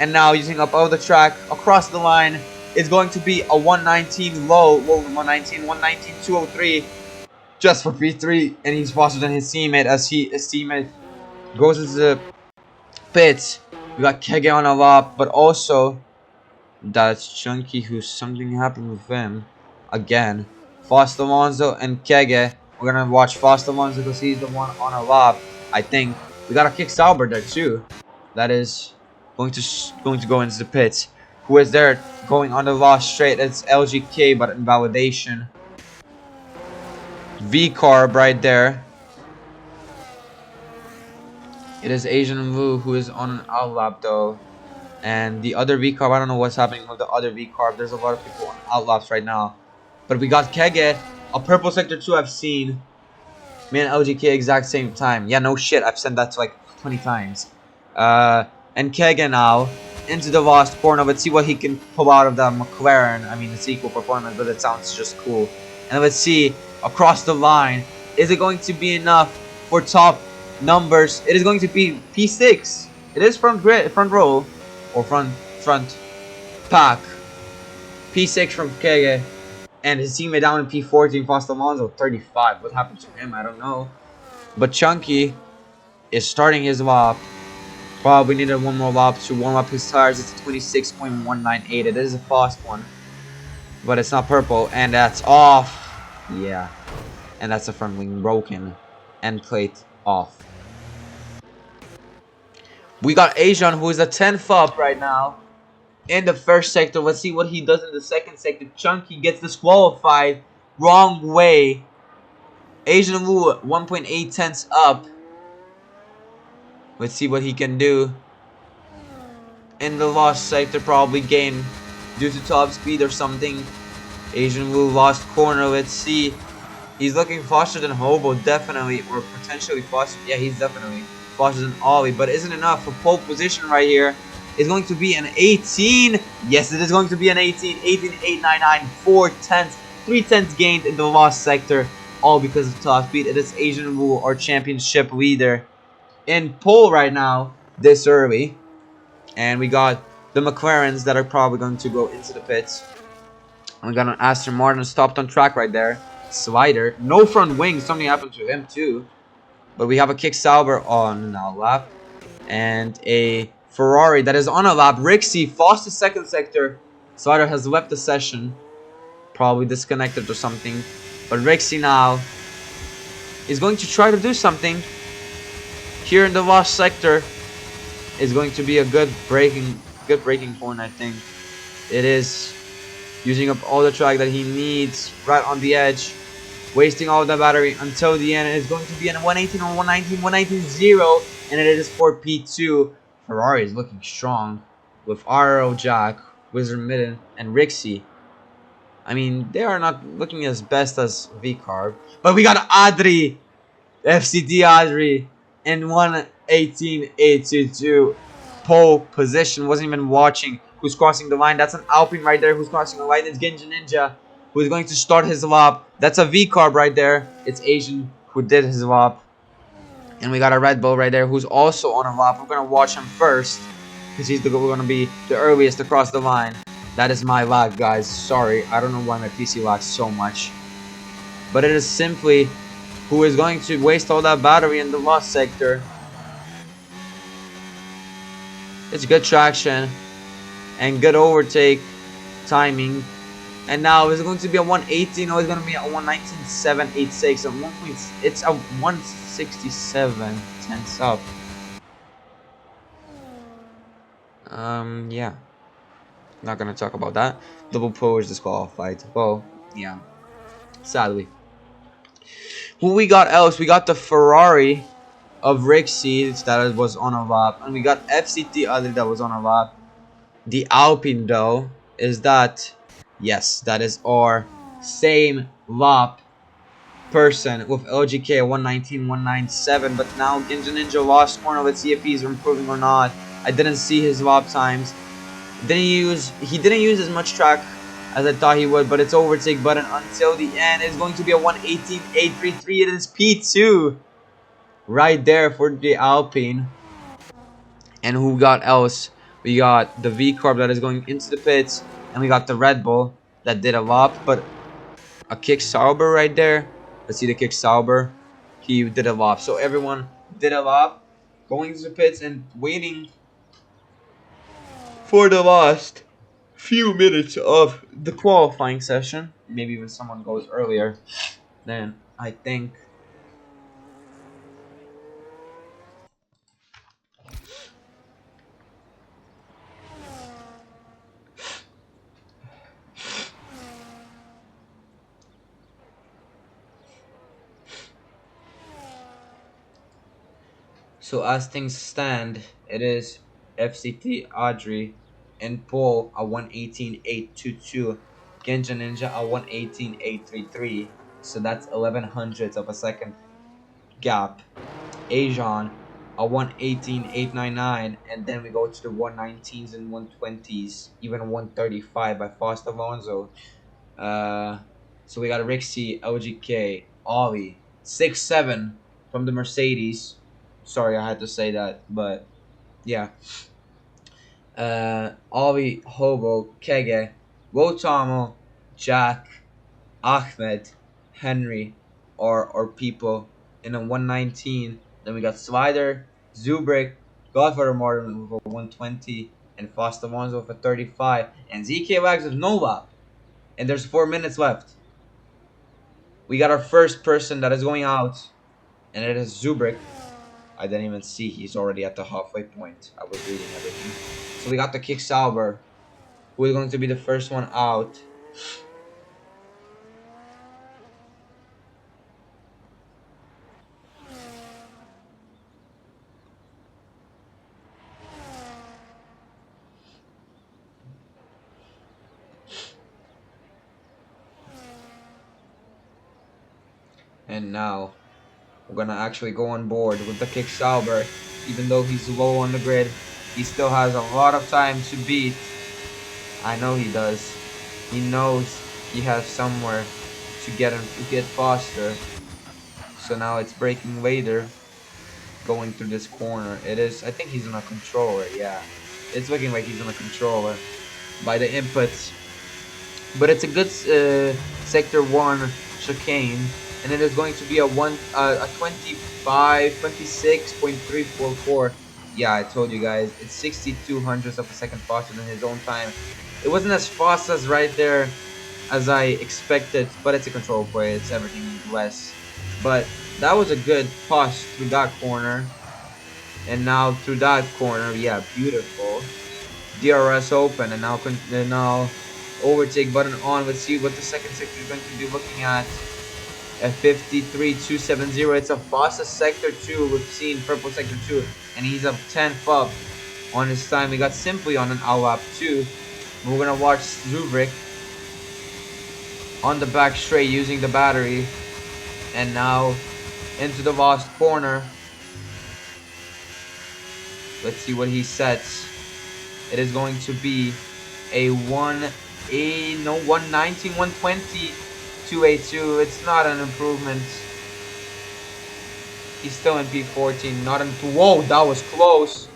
and now using up all the track across the line. It's going to be a 119 low, 119, 203 just for P3, and he's faster than his teammate as his teammate goes into the pits. We got Kege on a lap, but also that's Chunky, who something happened with him again. Fast Alonso and Kege. We're gonna watch Fast Alonso because he's the one on a lap. I think we got a kick Sauber there too. That is going to go into the pits. Who is there going on the last straight? It's LGK, but invalidation. V-Carb right there. It is Asian Wu who is on an out lap though. And the other V-Carb, I don't know what's happening with the other V-Carb. There's a lot of people on out laps right now. But we got Kege, a purple sector 2 I've seen. Me and LGK exact same time. Yeah, no shit, I've sent that to like 20 times. And Kege now into the last corner. Let's see what he can pull out of that McLaren. I mean, it's equal performance, but it sounds just cool. And let's see, across the line, is it going to be enough for top numbers? It is going to be P6. It is front row, or front pack. P6 from Kege. And his teammate down in P14, Fast Alonso, 35. What happened to him? I don't know. But Chunky is starting his lap. Probably needed one more lap to warm up his tires. It's a 26.198. It is a fast one. But it's not purple. And that's off. Yeah. And that's the front wing broken. End plate off. We got Asian, who is a 10th up right now in the first sector. Let's see what he does in the second sector. Chunky gets disqualified. Wrong way. Asian Wu 1.8 tenths up. Let's see what he can do. In the last sector, probably gain due to top speed or something. Asian Wu lost corner. Let's see. He's looking faster than Hobo, definitely. Or potentially faster. Yeah, he's definitely faster than Ollie. But isn't enough for pole position right here. It's going to be an 18. Yes, it is going to be an 18. 18.899. 4 tenths. 3 tenths gained in the last sector. All because of top speed. It is Asian Wu, our championship leader, in pole right now this early. And we got the McLarens that are probably going to go into the pits. And we got an Aston Martin stopped on track right there. Slider. No front wing. Something happened to him too. But we have a kick Sauber on now lap. And a Ferrari that is on a lap. Rixie, fastest second sector. Slider has left the session. Probably disconnected or something. But Rixie now is going to try to do something. Here in the last sector is going to be a good braking point, I think. It is using up all the track that he needs right on the edge. Wasting all the battery until the end. It is going to be a 118 or 119, 119.0. And it is for P2. Ferrari is looking strong with RL Jack, Wizard Midden, and Rixie. I mean, they are not looking as best as V-Carb. But we got Adri, FCD Adri, in 118.822. Pole position. Wasn't even watching who's crossing the line. That's an Alpine right there who's crossing the line. It's Ginja Ninja who is going to start his lap. That's a V-Carb right there. It's Asian who did his lap. And we got a Red Bull right there who's also on a lap. We're going to watch him first because we're going to be the earliest across the line. That is my lag, guys. Sorry, I don't know why my PC lags so much. But it is simply who is going to waste all that battery in the lost sector. It's good traction and good overtake timing. And now is it going to be a 118 or is it going to be a 119.786 and it's a 167 tenths up. Yeah. Not gonna talk about that. Double pro is disqualified. Well, yeah. Sadly. Who we got else? We got the Ferrari of Rixie that was on a lap. And we got FCT other that was on a lap. The Alpine though is that, yes, that is our same lap person with LGK 119, 197. But now Ginja Ninja lost corner. Let's see if he's improving or not. I didn't see his lap times. He didn't use as much track as I thought he would, but it's overtake button until the end. It's going to be a 118.833. It is P2 right there for the Alpine. And who got else? We got the V Corp that is going into the pits, and we got the Red Bull that did a lap, but a kick Sauber right there. Let's see the kick Sauber. He did a lap, so everyone did a lap, going to the pits and waiting for the last few minutes of the qualifying session. Maybe even someone goes earlier than I think. So as things stand, it is FCT Audrey and Paul a 118.822, Genja Ninja a 118.833. So that's 11 hundredths of a second gap. Ajon a 118.899, and then we go to the 119s and 120s, even 135 by Faust Alonso. So we got Rixie, LGK, Ollie, 6-7 from the Mercedes. Sorry, I had to say that, but yeah. Ollie, Hobo, Kege, Wotamo, Jack, Ahmed, Henry, or people in a 119. Then we got Slider, Zubrik, Godfather Martin with a 120, and Foster Alonso with a 35, and ZK Wags with no lap. And there's 4 minutes left. We got our first person that is going out, and it is Zubrik. I didn't even see he's already at the halfway point. I was reading everything. So we got the Kick Sauber, who is going to be the first one out. And now we're gonna actually go on board with the Kick Sauber. Even though he's low on the grid, he still has a lot of time to beat. I know he does. He knows he has somewhere to get him to get faster. So now it's braking later, going through this corner. It is. I think he's on a controller. Yeah, it's looking like he's on a controller by the inputs. But it's a good sector 1 chicane, and it is going to be a 26.344. Yeah, I told you guys, it's 62 hundredths of a second faster than his own time. It wasn't as fast as right there as I expected, but it's a control play. It's everything less. But that was a good pass through that corner, and now through that corner, yeah, beautiful. DRS open, and now overtake button on. Let's see what the second sector is going to be looking at. At 53.270. It's a fastest sector 2 we've seen, purple sector 2, and he's up 10th up on his time. We got Simply on an lap 2. We're gonna watch Zubrik on the back straight using the battery, and now into the lost corner. Let's see what he sets. It is going to be a 119, 120, 282. It's not an improvement. He's still in P14. Not in. Whoa, that was close.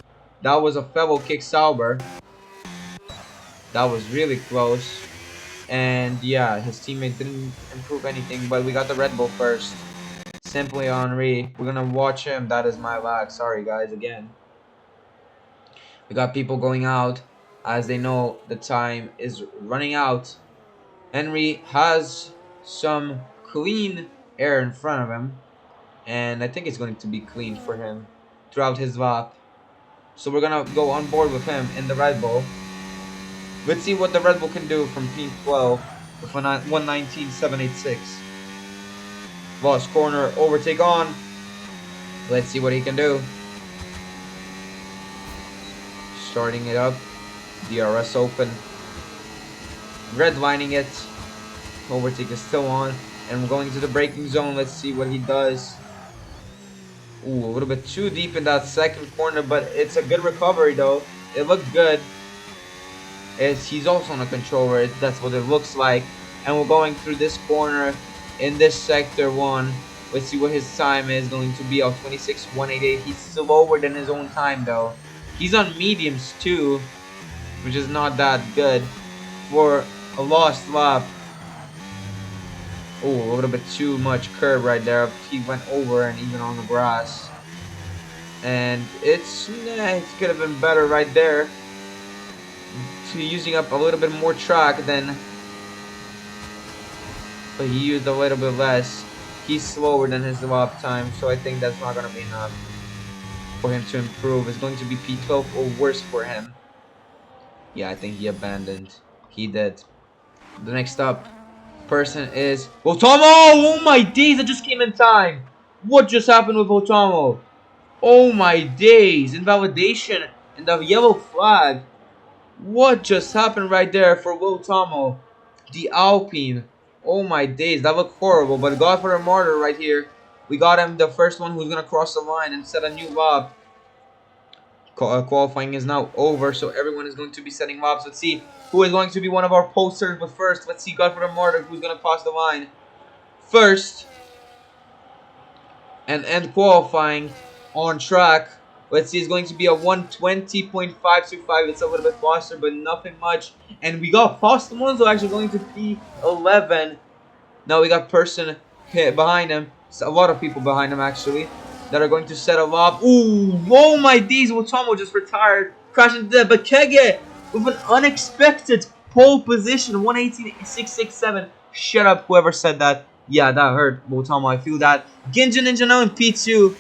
That was a fellow kick Sauber. That was really close. And yeah, his teammate didn't improve anything, but we got the Red Bull first. Simply Henri. We're gonna watch him. That is my lag. Sorry guys again. We got people going out as they know the time is running out. Henry has some clean air in front of him, and I think it's going to be clean for him throughout his lap. So we're gonna go on board with him in the Red Bull. Let's see what the Red Bull can do from P12 with 119.786. Lost corner, overtake on. Let's see what he can do. Starting it up. DRS open. Redlining it. Overtake is still on. And we're going to the braking zone. Let's see what he does. Ooh, a little bit too deep in that second corner, but it's a good recovery though. It looked good. He's also on a controller. That's what it looks like. And we're going through this corner in this sector 1. Let's see what his time is going to be. 26.188. He's slower than his own time though. He's on mediums too, which is not that good for a lost lap. Oh, a little bit too much curb right there. He went over and even on the grass. And it could have been better right there. Using up a little bit more track than, but he used a little bit less. He's slower than his lap time, so I think that's not going to be enough for him to improve. It's going to be P12 or worse for him. Yeah, I think he abandoned. He did. The next up person is Otamo! Oh my days, I just came in time. What just happened with Otamo? Oh my days, invalidation and the yellow flag. What just happened right there for Will Tomo? The Alpine. Oh my days, that looked horrible, but God for a martyr right here. We got him the first one who's going to cross the line and set a new lap. Qualifying is now over, so everyone is going to be setting laps. Let's see who is going to be one of our posters, but first, let's see God for a martyr who's going to cross the line first and end qualifying on track. Let's see, it's going to be a 120.525. It's a little bit faster, but nothing much. And we got Postamonzo actually going to P11. Now we got person hit behind him. So a lot of people behind him actually that are going to settle up. Ooh, oh my days, Watomo just retired. Crashing into that. But Kege with an unexpected pole position. 118.667. Shut up, whoever said that. Yeah, that hurt, Watomo. I feel that. Ginja Ninja now in P2.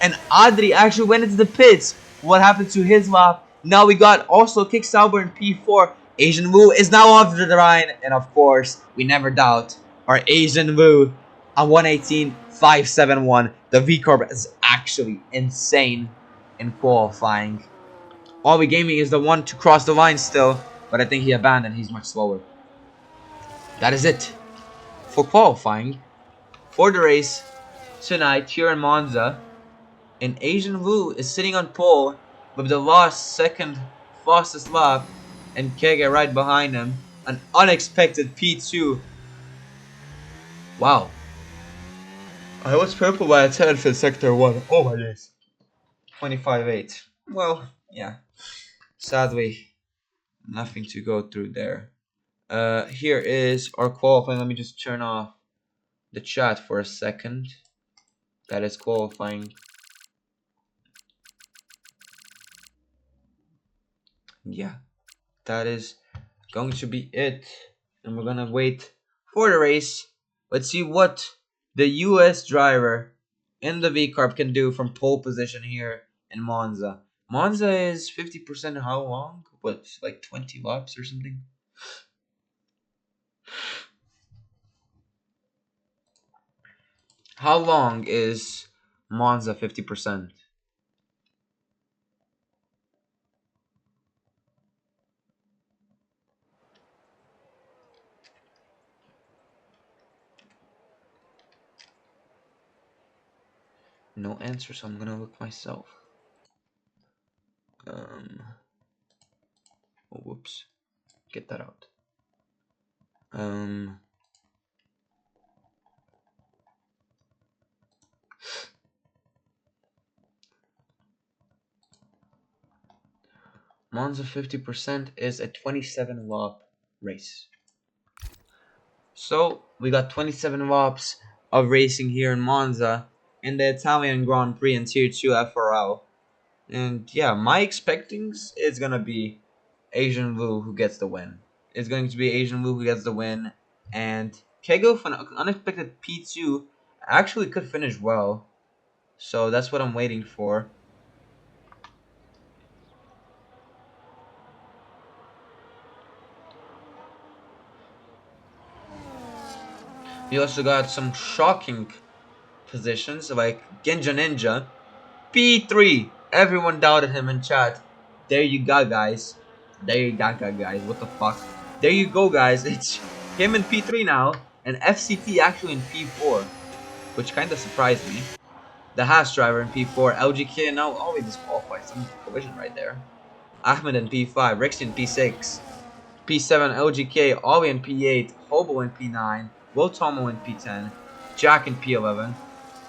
And Adri actually went into the pits. What happened to his lap? Now we got also Kick Sauber in P4. Asian Wu is now off the line. And of course, we never doubt our Asian Wu on 118.571. The V Corp is actually insane in qualifying. Ollie Gaming is the one to cross the line still, but I think he abandoned. He's much slower. That is it for qualifying for the race tonight here in Monza. And Asian Wu is sitting on pole with the last second fastest lap, and Kege right behind him. An unexpected P2. Wow. I was purple by a 10 for sector 1. Oh my days. 25.8. Well, yeah. Sadly, nothing to go through there. Here is our qualifying. Let me just turn off the chat for a second. That is qualifying. Yeah, that is going to be it. And we're gonna wait for the race. Let's see what the US driver in the V Carb can do from pole position here in Monza. Monza is 50% how long? What, like 20 laps or something? How long is Monza 50%? No answer, so I'm gonna look myself. Oh, whoops. Get that out. Monza 50% is a 27 lap race. So we got 27 laps of racing here in Monza in the Italian Grand Prix in Tier 2 FRL. And yeah, my expectings is gonna be Asian Wu who gets the win. It's going to be Asian Wu who gets the win. And Kego for an unexpected P2 actually could finish well. So that's what I'm waiting for. We also got some shocking positions like Genja Ninja. P3! Everyone doubted him in chat. There you go, guys. There you go, guys. What the fuck? There you go, guys. It's him in P3 now, and FCT actually in P4, which kind of surprised me. The Haas driver in P4, LGK now always disqualified. Some collision right there. Ahmed in P5, Rex in P6, P7 LGK, Ollie in P8, Hobo in P9, Will Tomo in P10, Jack in P11,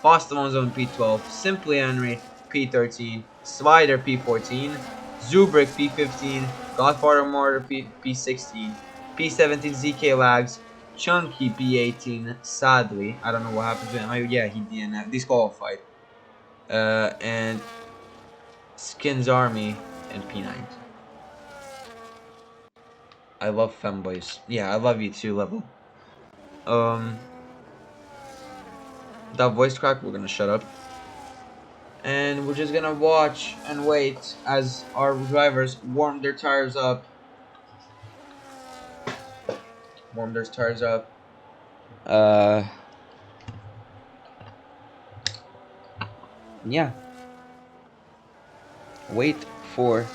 Fast Alonso in P12, Simply Henry P13, Slider P14, Zubrik P15, Godfather Martyr P16, P17 ZK Lags, Chunky P18, sadly. I don't know what happened to him. Oh, yeah, he DNF, disqualified. And Skins Army in P9. I love femboys. Yeah, I love you too, Level. That voice crack, we're gonna shut up. And we're just gonna watch and wait as our drivers warm their tires up. Warm their tires up. Yeah. Wait for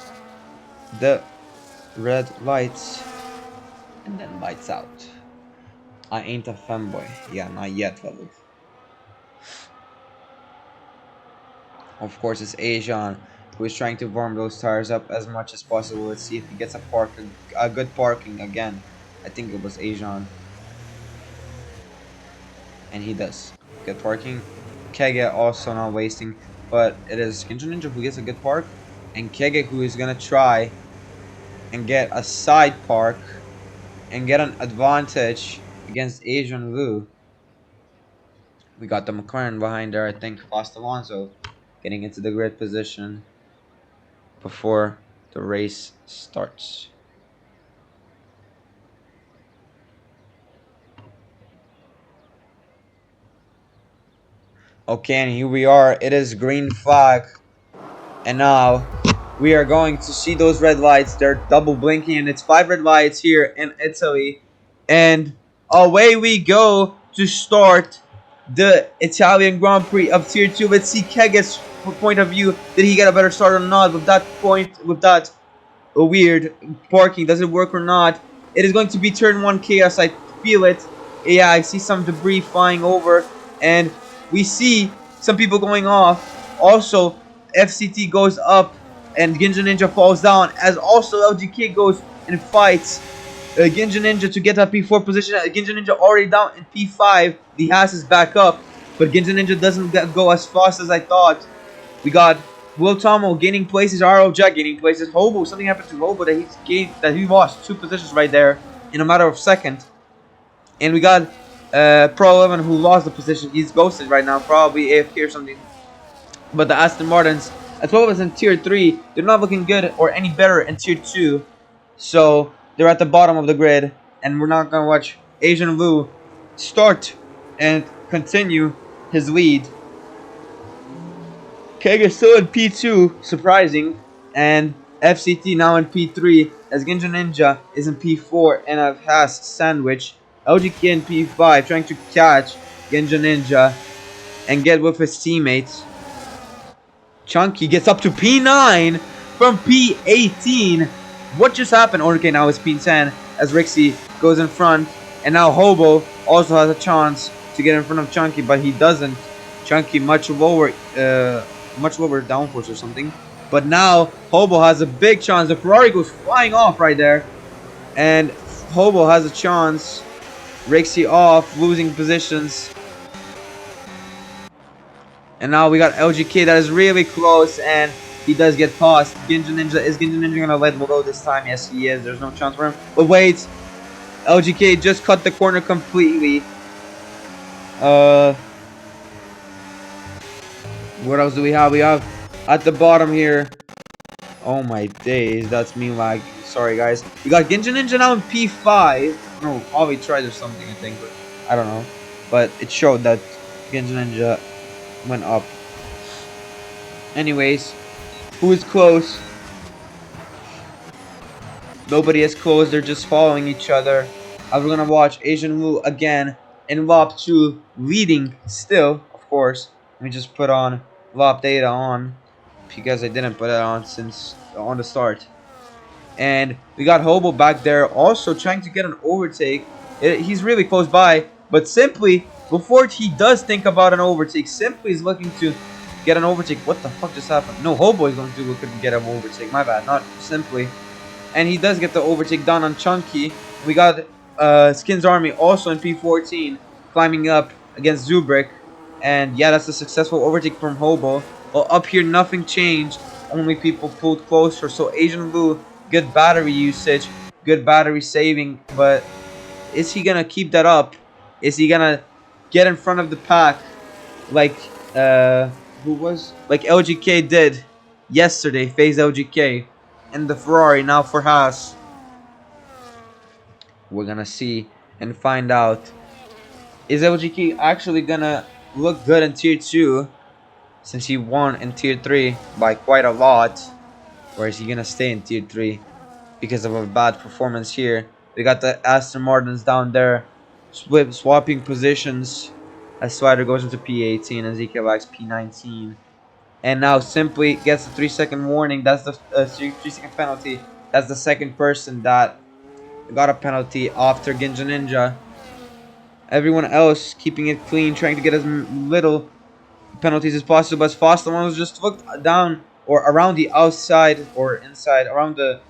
the red lights and then lights out. I ain't a fanboy. Yeah, not yet, Level. Of course, it's Asian who is trying to warm those tires up as much as possible. Let's see if he gets a good parking again. I think it was Asian. And he does. Good parking. Kege also not wasting. But it is Kinja Ninja who gets a good park. And Kege who is going to try and get a side park and get an advantage against Asian Wu. We got the McLaren behind there, I think. Fast Alonso getting into the grid position before the race starts. Okay, and here we are. It is green flag. And now we are going to see those red lights. They're double blinking, and it's 5 red lights here in Italy. And away we go to start the Italian Grand Prix of Tier 2. Let's see Kega's point of view. Did he get a better start or not with that point, with that weird parking? Does it work or not? It is going to be turn 1 chaos. I feel it. Yeah, I see some debris flying over. And we see some people going off. Also, FCT goes up and Ginja Ninja falls down, as also LGK goes and fights Ginja Ninja to get that P4 position. Ginja Ninja already down in P5. The Haas is back up, but Ginja Ninja doesn't go as fast as I thought. We got Will Tomo gaining places, RO Jack gaining places, Hobo, something happened to Hobo that he lost 2 positions right there in a matter of seconds. And we got Pro 11 who lost the position. He's ghosted right now, probably AFK or something. But the Aston Martins, as well as in Tier 3, they're not looking good or any better in Tier 2. So they're at the bottom of the grid. And we're not going to watch Asian Wu start and continue his lead. Keg is still in P2, surprising. And FCT now in P3, as Ginja Ninja is in P4 and a Haas sandwich. LGK in P5, trying to catch Ginja Ninja and get with his teammates. Chunky gets up to P9 from P18. What just happened? Okay, now it's P10 as Rixie goes in front. And now Hobo also has a chance to get in front of Chunky, but he doesn't. Chunky much lower downforce or something. But now Hobo has a big chance. The Ferrari goes flying off right there. And Hobo has a chance. Rixie off, losing positions. And now we got LGK that is really close, and He does get tossed. Ginja Ninja, is Ginja Ninja gonna let go this time? Yes, he is. There's no chance for him. But wait, LGK just cut the corner completely. What else do we have? We have at the bottom here. Oh my days, that's me lagging. Sorry guys. We got Ginja Ninja now in P5. No, Avi tried or something, I think, but I don't know. But it showed that Ginja Ninja went up. Anyways, who is close? Nobody is close, they're just following each other. We're gonna watch Asian Wu again in LOP 2 leading still, of course. Let me just put on LOP data on because I didn't put it on since on the start. And we got Hobo back there also trying to get an overtake. He's really close by, but Simply, before he does think about an overtake, Simply is looking to get an overtake. What the fuck just happened? No, Hobo is going to look to get an overtake. My bad, not Simply. And he does get the overtake done on Chunky. We got Skins Army also in P14 climbing up against Zubrik. And yeah, that's a successful overtake from Hobo. Well, up here, nothing changed. Only people pulled closer. So Asian Blue, good battery usage, good battery saving. But is he going to keep that up? Is he going to get in front of the pack like who was? Like LGK did yesterday, face LGK. And the Ferrari now for Haas. We're gonna see and find out. Is LGK actually gonna look good in tier 2 since he won in tier 3 by quite a lot? Or is he gonna stay in tier 3 because of a bad performance here? We got the Aston Martins down there swapping positions as Slider goes into P18 and ZKLX P19. And now Simply gets a 3-second warning. That's the 3-second penalty. That's the second person that got a penalty after Ginja Ninja. Everyone else keeping it clean, trying to get as little penalties as possible. But Foster was just looked down or around the outside or inside, around the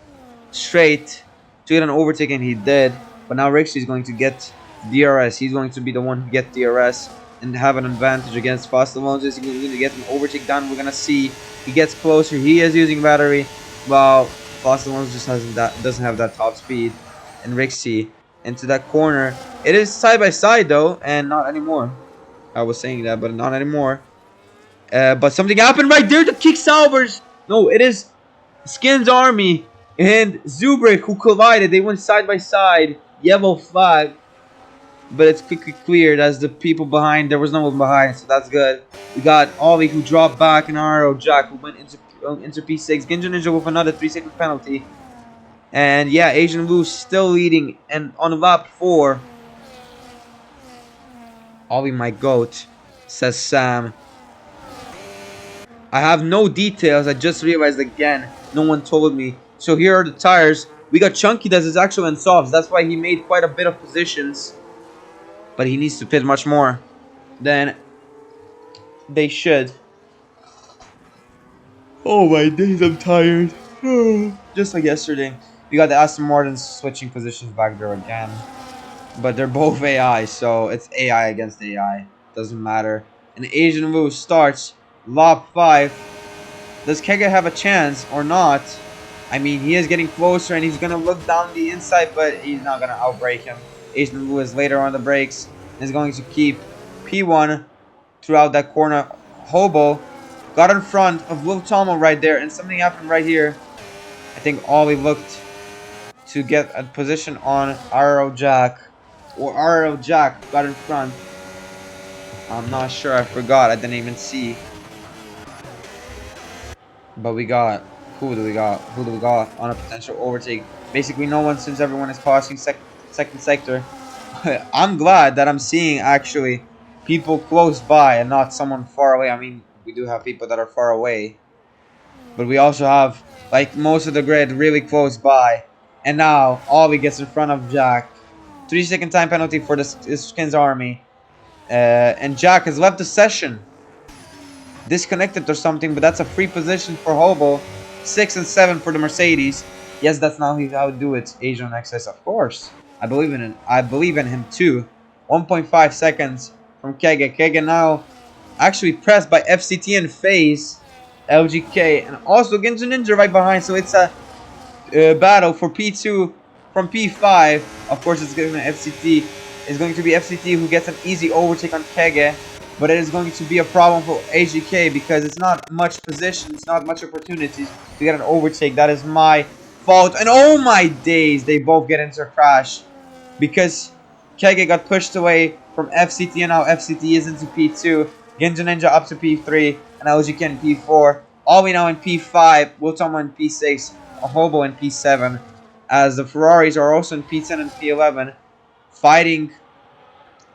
straight to get an overtake, and he did. But now Rixie is going to get DRS. He's going to be the one who get DRS and have an advantage against Foster Moses. He's going to get an overtake down. We're going to see he gets closer. He is using battery, while Foster Moses just doesn't have that top speed. And Rixie into that corner. It is side by side though, and not anymore. I was saying that, but not anymore. But something happened right there. The kick salvers. No, it is Skins Army and Zubrik who collided. They went side by side. Yellow flag. But it's quickly cleared as the people behind. There was no one behind, so that's good. We got Ollie who dropped back and RO Jack who went into P6. Ginja Ninja with another 3-second penalty. And yeah, Asian Blue still leading. And on lap 4, Ollie my goat, says Sam. I have no details. I just realized again. No one told me. So here are the tires. We got Chunky that is actually in softs. That's why he made quite a bit of positions. But he needs to pit much more than they should. Oh my days, I'm tired. Just like yesterday. We got the Aston Martins switching positions back there again. But they're both AI, so it's AI against AI. Doesn't matter. And Asian Wu starts lap 5. Does Kega have a chance or not? I mean, he is getting closer and he's going to look down the inside, but he's not going to outbrake him. Asian Wu is later on the brakes and is going to keep P1 throughout that corner. Hobo got in front of Will Tomo right there, and something happened right here. I think Ollie looked to get a position on RO Jack. Or RO Jack got in front. I'm not sure. I forgot. I didn't even see. But we got... Who do we got? Who do we got on a potential overtake? Basically no one, since everyone is crossing second sector. I'm glad that I'm seeing actually people close by and not someone far away. I mean, we do have people that are far away. But we also have, like, most of the grid really close by. And now, Ollie gets in front of Jack. 3-second time penalty for the Skins Army. And Jack has left the session. Disconnected or something, but that's a free position for Hobo. 6 and 7 for the Mercedes. Yes, that's not how to do it. Asian XS, of course. I believe in it. I believe in him too. 1.5 seconds from Kega. Kega now actually pressed by FCT and FaZe. LGK, and also Genji Ninja right behind. So it's a battle for P2 from P5. Of course, it's going to FCT. It's going to be FCT who gets an easy overtake on Kege, but it is going to be a problem for AGK because it's not much position, it's not much opportunities to get an overtake. That is my fault. And oh my days, they both get into a crash because Kege got pushed away from FCT, and now FCT is into P2. Genja Ninja up to P3, and LGK in P4. All we know in P5, Wiltoma in P6, a Hobo in P7, as the Ferraris are also in P10 and P11, fighting.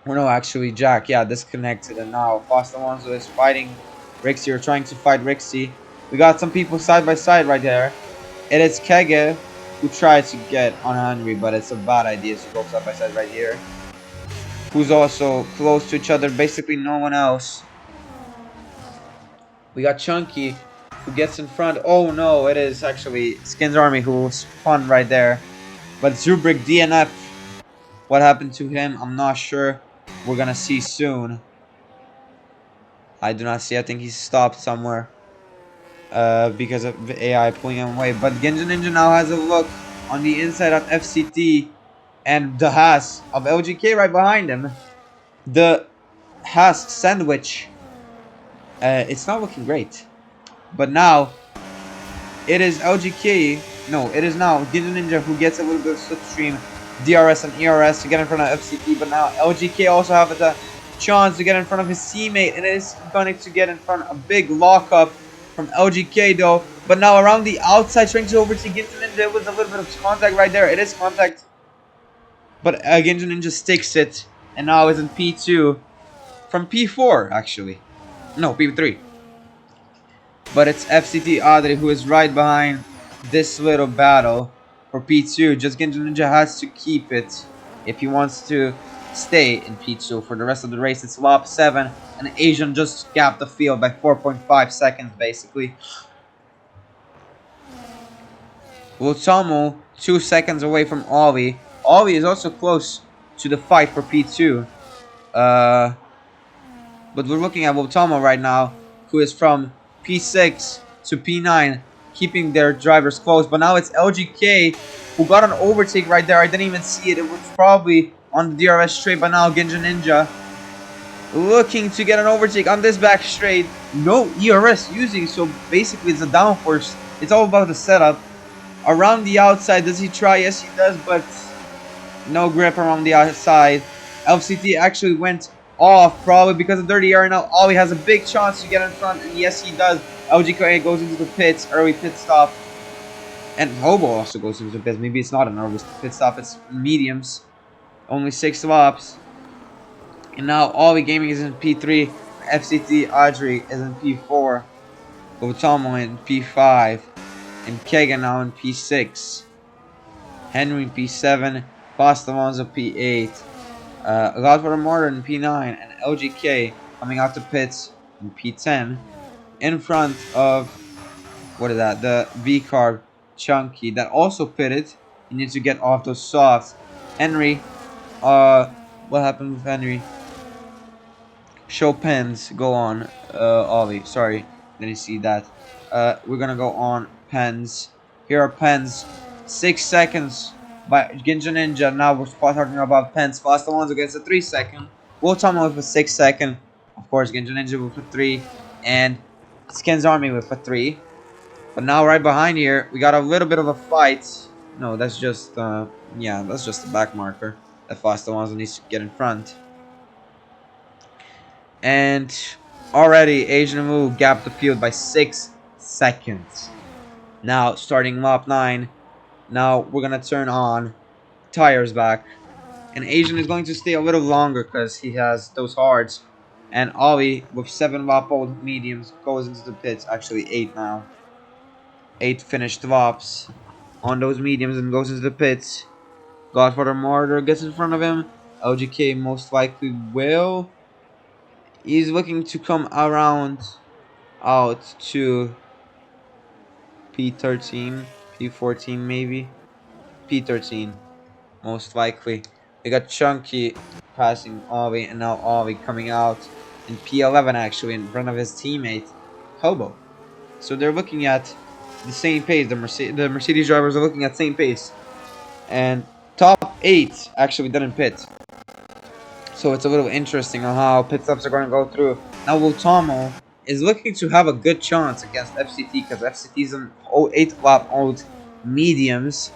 Or no, actually, Jack, yeah, disconnected, and now Fast Alonso is fighting Rixie, or trying to fight Rixie. We got some people side by side right there. It is Kege who tried to get on Henry, but it's a bad idea to go side by side right here. Who's also close to each other, basically no one else. We got Chunky who gets in front. Oh no, it is actually Skins Army who spun right there. But Zubrik DNF, what happened to him, I'm not sure. We're gonna see soon. I do not see. I think he's stopped somewhere. Because of the AI pulling him away. But Genji Ninja now has a look on the inside of FCT, and the Haas of LGK right behind him. The Haas sandwich. It's not looking great. But now it is LGK. No, it is now Genji Ninja who gets a little bit of slipstream, DRS and ERS to get in front of FCT. But now LGK also have the chance to get in front of his teammate, and it is going to get in front of a big lockup from LGK though. But now around the outside, trying to overtake Genji Ninja with a little bit of contact right there. It is contact, but Genji Ninja sticks it, and now is in P2 from P4 actually. No, P3. But it's FCT Adri who is right behind this little battle for P2. Just Genji Ninja has to keep it if he wants to stay in P2 for the rest of the race. It's lap 7, and Asian just gapped the field by 4.5 seconds basically. Wutamo 2 seconds away from Ollie. Ollie is also close to the fight for P2. But we're looking at Wutamo right now, who is from P6 to P9, keeping their drivers close. But now it's LGK who got an overtake right there. I didn't even see it. It was probably on the DRS straight. But now Genji Ninja looking to get an overtake on this back straight. No ERS using, so basically it's a downforce. It's all about the setup. Around the outside, does he try? Yes, he does, but no grip around the outside. LCT actually went off, probably because of dirty air. Now Ollie has a big chance to get in front, and yes, he does. LGK goes into the pits, early pit stop. And Hobo also goes into the pits. Maybe it's not an early pit stop, it's mediums. Only 6 laps. And now Ollie Gaming is in P3. FCT Adri is in P4. Otamo in P5. And Kega now in P6. Henry in P7. Fast Alonso P8. Godfather Mortar in P9. And LGK coming out to pits in P10. In front of, what is that? The V-Carb Chunky that also pitted. You need to get off those softs. Henry. What happened with Henry? Show pens. Go on. Ollie. Sorry. Didn't see that. We're gonna go on pens. Here are pens. 6 seconds by Genji Ninja. Now we're talking about pens. Fast Alonso gets a 3 second. Wotama with a 6 second. Of course, Genji Ninja with a 3. And Skins Army with a 3. But now right behind here, we got a little bit of a fight. No, that's just, yeah, that's just a back marker. That Fast Alonso needs to get in front. And already Asian Wu gapped the field by 6 seconds. Now starting lap 9. Now we're gonna turn on tires back. And Asian is going to stay a little longer because he has those hards. And Ollie with 7 lap old mediums goes into the pits. Actually 8 now. 8 finished laps on those mediums and goes into the pits. Godfather Martyr gets in front of him. LGK most likely will. He's looking to come around out to P13, P14 maybe. P13, most likely. We got Chunky passing Ollie, and now Ollie coming out in P11 actually in front of his teammate, Hobo. So they're looking at the same pace. The Mercedes drivers are looking at same pace, and top 8 actually didn't pit. So it's a little interesting on how pit stops are going to go through. Now Wiltomo is looking to have a good chance against FCT because FCT is on 8 lap old mediums,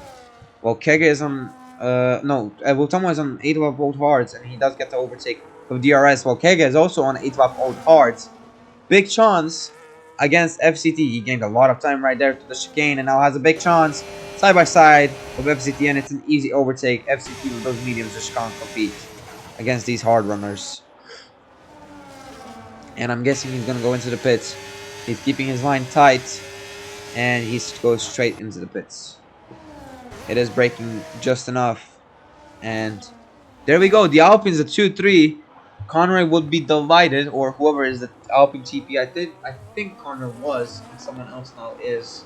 while Kege is on no, Wiltomo is on 8 lap old hards, and he does get to overtake with DRS, while Kege is also on 8 lap old hards. Big chance against FCT. He gained a lot of time right there to the chicane and now has a big chance side by side with FCT, and it's an easy overtake. FCT with those mediums just can't compete against these hard runners. And I'm guessing he's going to go into the pits. He's keeping his line tight, and he goes straight into the pits. It is braking just enough, and there we go. The Alpine's a 2-3. Conroy would be delighted, or whoever is the Alpine TP. I think Conroy was, and someone else now is.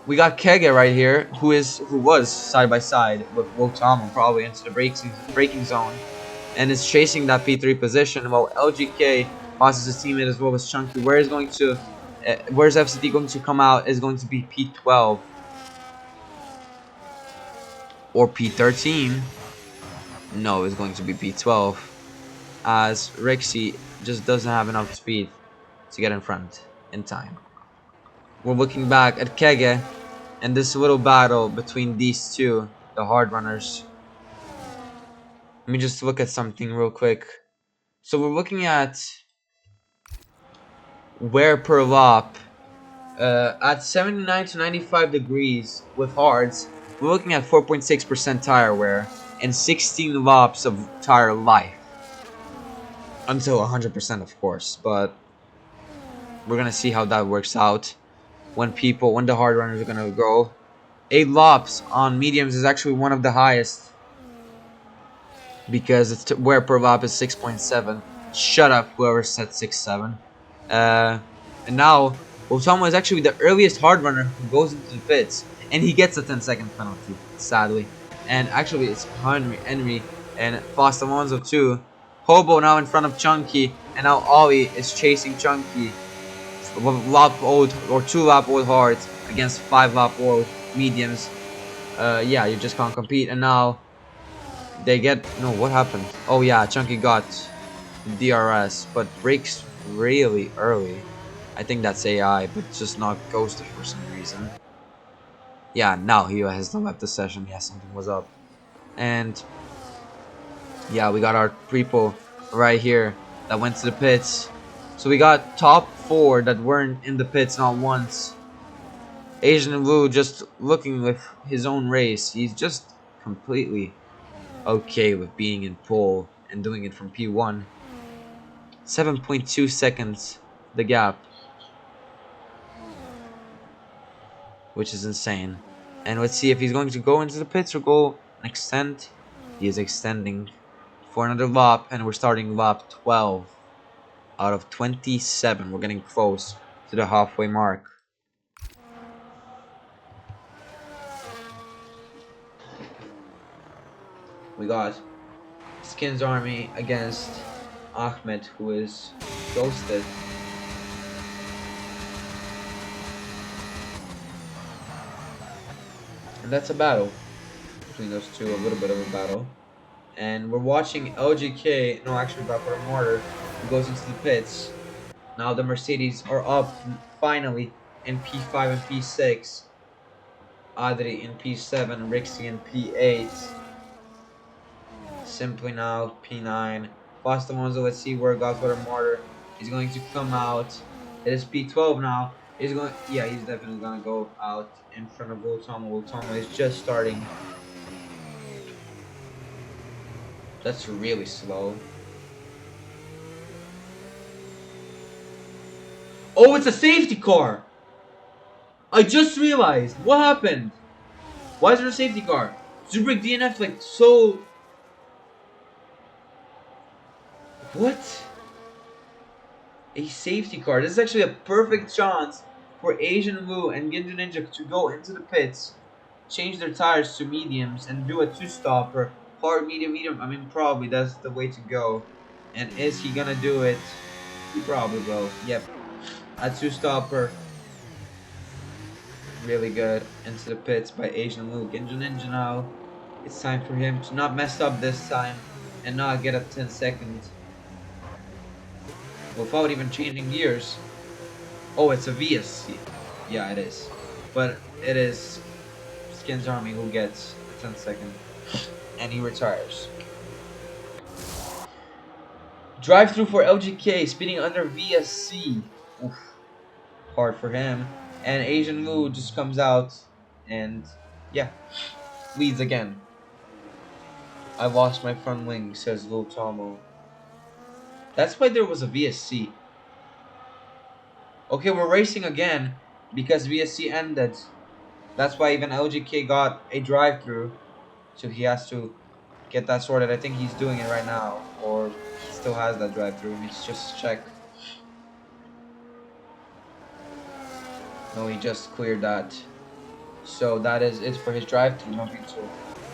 We got Kege right here, who was side by side with Wotamo, probably into the braking zone, and is chasing that P3 position. While LGK passes his teammate as well as Chunky. Where's FCT going to come out? Is going to be P12 or P13? No, it's going to be P12, as Rixie just doesn't have enough speed to get in front in time. We're looking back at Kege and this little battle between these two, the hard runners. Let me just look at something real quick. So we're looking at wear per lap at 79 to 95 degrees with hards. We're looking at 4.6% tire wear and 16 laps of tire life. Until 100%, of course, but we're gonna see how that works out when the hard runners are gonna go. 8 laps on mediums is actually one of the highest because it's wear per lap is 6.7. Shut up, whoever said 6.7. And now Otama is actually the earliest hard runner who goes into the pits, and he gets a 10-second penalty, sadly. And actually, it's Henry and Fast Alonso too. Hobo now in front of Chunky, and now Ollie is chasing Chunky. Lap old or 2 lap old hards against 5 lap old mediums. Yeah, you just can't compete. And now they get what happened? Oh yeah, Chunky got DRS, but breaks really early. I think that's AI, but just not ghosted for some reason. Yeah, now he has left the session. Yeah, something was up. And yeah, we got our people right here that went to the pits. So we got top 4 that weren't in the pits not once. Asian Blue just looking with his own race. He's just completely okay with being in pole and doing it from P1. 7.2 seconds the gap, which is insane. And let's see if he's going to go into the pits or go and extend. He is extending for another lap, and we're starting lap 12 out of 27. We're getting close to the halfway mark. We got Skins Army against Ahmed, who is ghosted. And that's a battle between those two, a little bit of a battle. And we're watching LGK, no, actually Backward Mortar, who goes into the pits. Now the Mercedes are up finally in P5 and P6. Adri in P7, Rixie in P8. Simply now P9. Fast Alonso, let's see where Godfather Mortar is going to come out. It is P12 now. He's definitely gonna go out in front of Wiltomo. Wiltomo is just starting. That's really slow. Oh, it's a safety car! I just realized! What happened? Why is there a safety car? Zubrik DNF like so... What? A safety car. This is actually a perfect chance for Asian Wu and Ginju Ninja to go into the pits, change their tires to mediums, and do a 2-stop or hard, medium, medium. I mean, probably that's the way to go. And is he gonna do it? He probably will. Yep. A two-stopper. Really good. Into the pits by Asian Luke. Ninja Ninja now. It's time for him to not mess up this time and not get a 10 seconds without even changing gears. Oh, it's a VSC. Yeah, it is. But it is Skins Army who gets a 10 second and he retires. Drive through for LGK, speeding under VSC. Oof, hard for him. And Asian Lu just comes out and, yeah, leads again. I lost my front wing, says Lil Tomo. That's why there was a VSC. Okay, we're racing again because VSC ended. That's why even LGK got a drive through. So he has to get that sorted. I think he's doing it right now. Or he still has that drive through. Let's just check. No, he just cleared that. So that is it for his drive through. Nothing to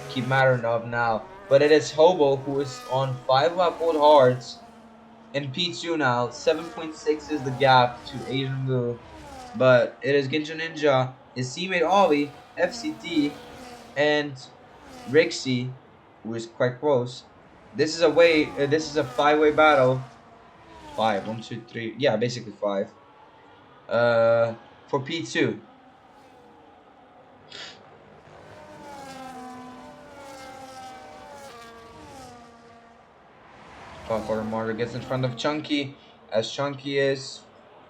keep matter of now. But it is Hobo who is on 5 lap old hearts in P2 now. 7.6 is the gap to Asian Blue. But it is Ginja Ninja, his teammate Ollie, FCT, and Rixie, who is quite close. This is a 5-way battle. 5, 1, 2, 3. Yeah, basically 5. For P2. Top order Martyr gets in front of Chunky, as Chunky is,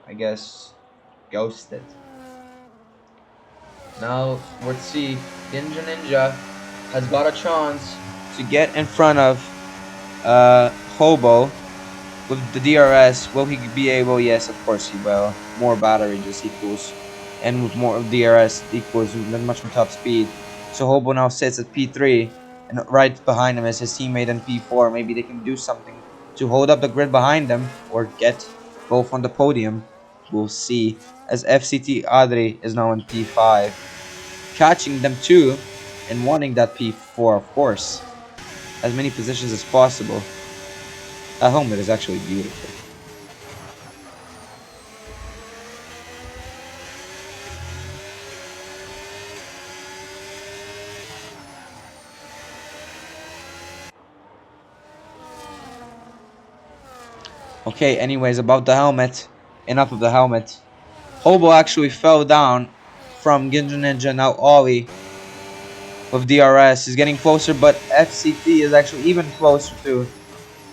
I guess, ghosted. Now, let's see, Ninja Ninja has got a chance to get in front of Hobo with the DRS. Will he be able? Yes, of course he will. More battery just equals, and with more of DRS equals much more top speed. So Hobo now sits at P3, and right behind him is his teammate in P4. Maybe they can do something to hold up the grid behind them or get both on the podium. We'll see. As FCT Adri is now in P5, catching them too, and wanting that P4, of course, as many positions as possible. That helmet is actually beautiful. Okay, anyways, about the helmet. Enough of the helmet. Hobo actually fell down from Ginja Ninja, now Ollie with DRS. He's getting closer, but FCT is actually even closer to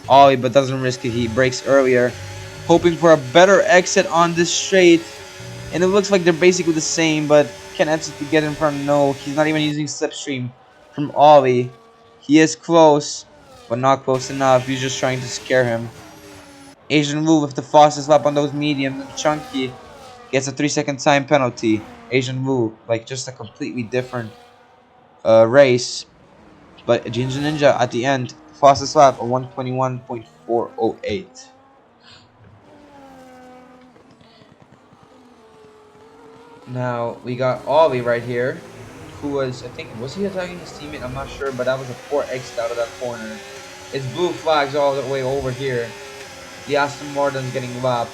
Ollie, but doesn't risk it. He breaks earlier, hoping for a better exit on this straight. And it looks like they're basically the same, but can FCT get in front? No, he's not even using Slipstream from Ollie. He is close, but not close enough. He's just trying to scare him. Asian Wu with the fastest lap on those mediums, and Chunky gets a 3-second time penalty. Asian Wu, like just a completely different race. But Jinja Ninja at the end, fastest lap, a 121.408. Now we got Ollie right here, who was, I think, was he attacking his teammate? I'm not sure, but that was a poor exit out of that corner. It's blue flags all the way over here. The Aston Martin's getting lapped.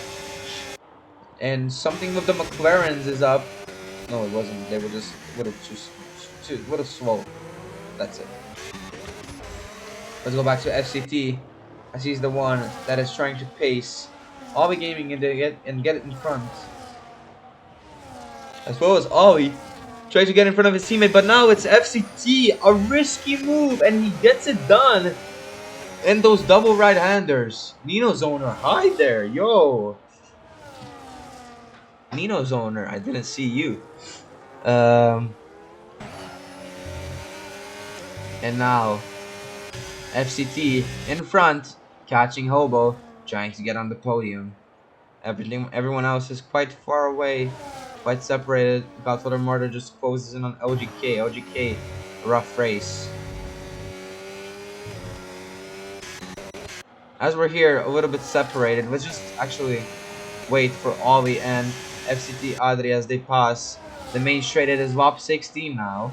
And something with the McLarens is up. No, it wasn't. They were just a little little slow. That's it. Let's go back to FCT, as he's the one that is trying to pace Ollie Gaming and get it in front. As well as Ollie trying to get in front of his teammate, but now it's FCT, a risky move, and he gets it done. And those double right-handers. Nino Zoner, hi there, yo. Nino Zoner, I didn't see you. And now FCT in front, catching Hobo, trying to get on the podium. Everyone else is quite far away, quite separated. Godfather Martyr just closes in on LGK. LGK, rough race. As we're here, a little bit separated, let's just actually wait for Ollie and FCT Adri as they pass the main straight. It is lap 16 now.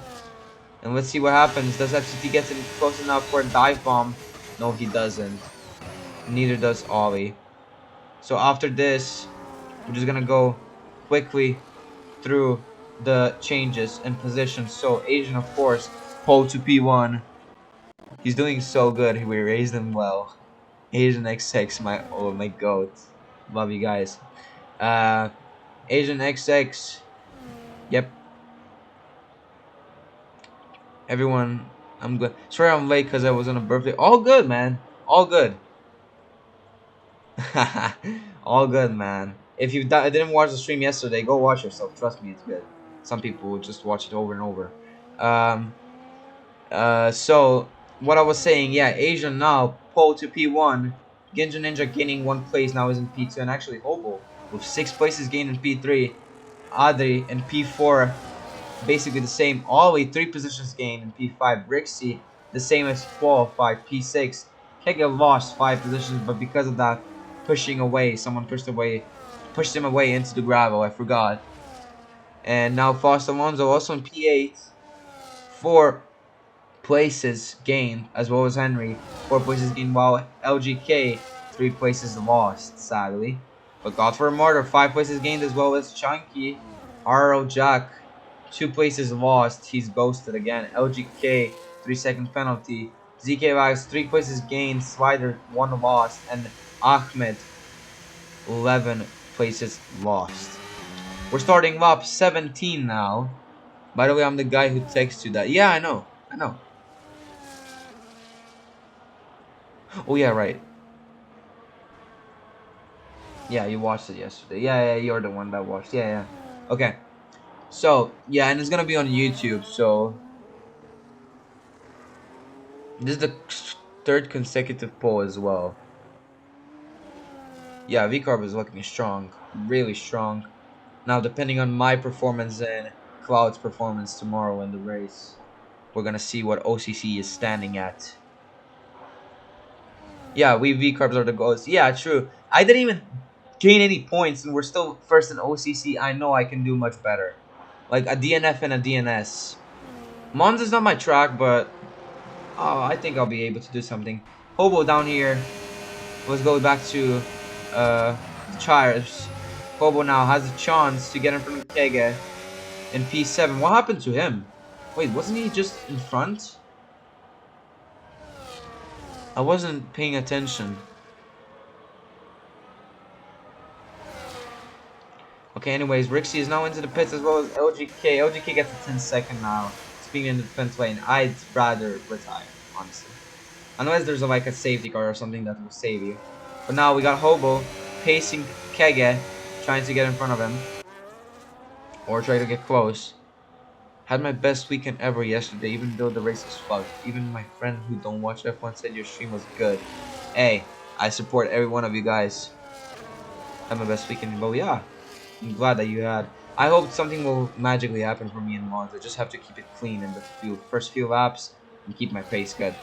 And let's see what happens. Does FCT get in close enough for a dive bomb? No, he doesn't. Neither does Ollie. So after this, We're just gonna go quickly through the changes and positions. So Asian, of course, Poe to P1. He's doing so good. We raised him well. Asian X6, my goat. Love you guys. Uh, Asian XX. Yep. Everyone, I'm good. Sorry I'm late because I was on a birthday. All good, man. All good. All good, man. If you didn't watch the stream yesterday, go watch yourself. Trust me, it's good. Some people will just watch it over and over. Um. So what I was saying, yeah, Asian now pull to P1. Ginja Ninja gaining 1 place now is in P2, and actually Hobo with 6 places gained in P3. Adri in P4, basically the same. Ollie 3 positions gained in P5. Rixie the same as qualified P6. Kega lost 5 positions, but because of that pushing away, someone pushed him away into the gravel. I forgot. And now Faust Alonso also in P8. 4 places gained, as well as Henry. 4 places gained, while LGK 3 places lost, sadly. But Godfrey Martyr 5 places gained, as well as Chunky. RL Jack 2 places lost. He's ghosted again. LGK 3 second penalty. ZK Vax 3 places gained. Slider 1 lost, and Ahmed 11 places lost. We're starting lap 17 now. By the way, I'm the guy who texts you that. Yeah, I know. I know. Oh yeah, right. Yeah, you watched it yesterday. Yeah, you're the one that watched. Yeah. Okay. So yeah, and it's gonna be on YouTube. So this is the third consecutive poll as well. Yeah, VCarb is looking strong, really strong. Now, depending on my performance and Cloud's performance tomorrow in the race, we're gonna see what OCC is standing at. Yeah, we VCarbs are the goals. Yeah, true. I didn't even gain any points, and we're still first in OCC. I know I can do much better. Like a DNF and a DNS. Mons is not my track, but I think I'll be able to do something. Hobo down here. Let's go back to the Chires. Hobo now has a chance to get in front of Kege in P7. What happened to him? Wait, wasn't he just in front? I wasn't paying attention. Okay, anyways, Rixie is now into the pits as well as LGK. LGK gets a 10-second now. Speaking in the defense lane, I'd rather retire, honestly. Unless there's like a safety car or something that will save you. But now we got Hobo pacing Kege, trying to get in front of him. Or try to get close. Had my best weekend ever yesterday, even though the race was fucked. Even my friend who don't watch F1 said your stream was good. Hey, I support every one of you guys. Had my best weekend, but yeah. I'm glad that you had. I hope something will magically happen for me in Monza. I just have to keep it clean in the first few laps and keep my pace good.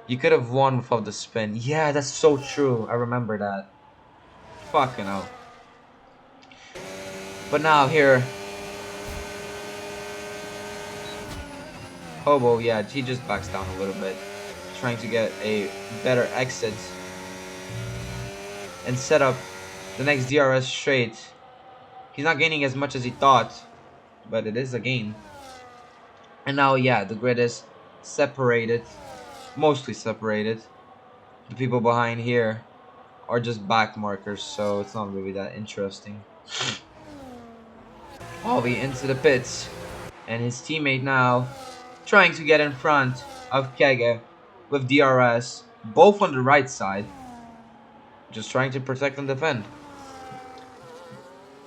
You could have won without the spin. Yeah, that's so true. I remember that. Fucking hell. But now here, Hobo, yeah, he just backs down a little bit, trying to get a better exit and set up the next DRS straight. He's not gaining as much as he thought, but it is a gain. And now, yeah, the grid is separated, mostly separated. The people behind here are just back markers, so it's not really that interesting. Ollie into the pits, and his teammate now trying to get in front of Kege with DRS, both on the right side, just trying to protect and defend.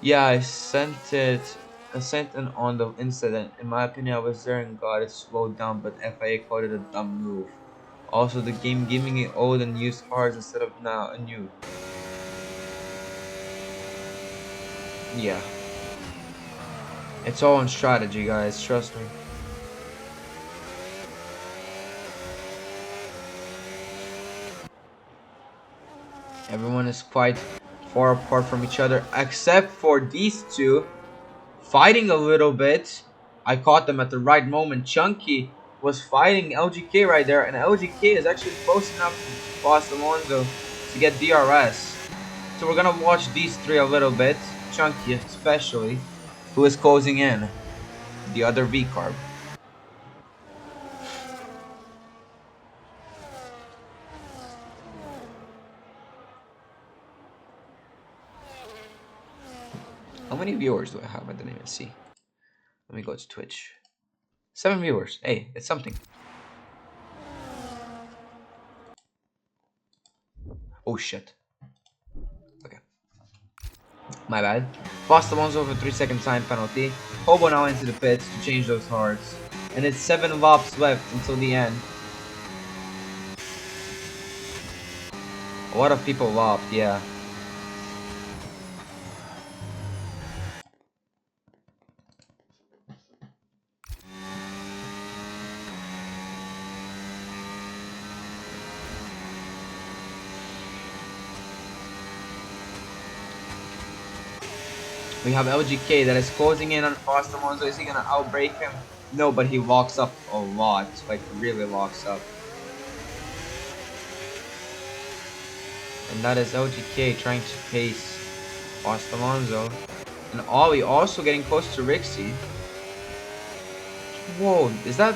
Yeah, I sent an on the incident. In my opinion, I was there and got it slowed down, but FIA called it a dumb move. Also, the game giving it old and used cars instead of now a new. Yeah. It's all on strategy, guys. Trust me. Everyone is quite far apart from each other, except for these two fighting a little bit. I caught them at the right moment. Chunky was fighting LGK right there, and LGK is actually close enough to Boss Alonso to get DRS. So we're gonna watch these three a little bit. Chunky especially, who is closing in the other V carb. How many viewers do I have? I didn't even see. Let me go to Twitch. 7 viewers. Hey, it's something. Oh shit. Okay. My bad. Fast Alonso for 3-second time penalty. Hobo now into the pits to change those hearts. And it's 7 laps left until the end. A lot of people lapped, yeah. We have LGK that is closing in on Fast Alonso. Is he gonna outbrake him? No, but he locks up a lot. Like, really locks up. And that is LGK trying to pace Fast Alonso. And Ollie also getting close to Rixie. Whoa, is that...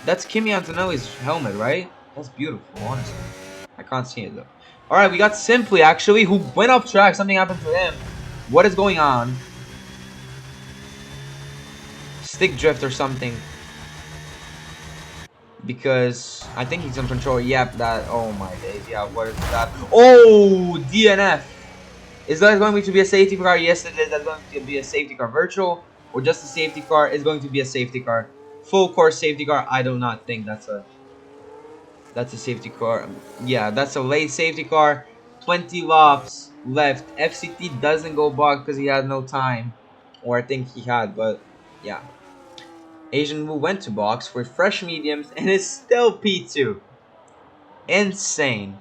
That's Kimi Antonelli's helmet, right? That's beautiful, honestly. I can't see it, though. Alright, we got Simply, actually, who went off track. Something happened to him. What is going on? Stick drift or something. Because I think he's on control. Yep, that... Oh, my days. Yeah, what is that? Oh, DNF. Is that going to be a safety car? Yes, it is. That's going to be a safety car. Virtual or just a safety car is going to be a safety car. Full course safety car. I do not think that's a safety car. Yeah, that's a late safety car. 20 laps left. FCT doesn't go back because he had no time, or I think he had, but yeah. Asian Wu went to box with fresh mediums and is still P2. Insane.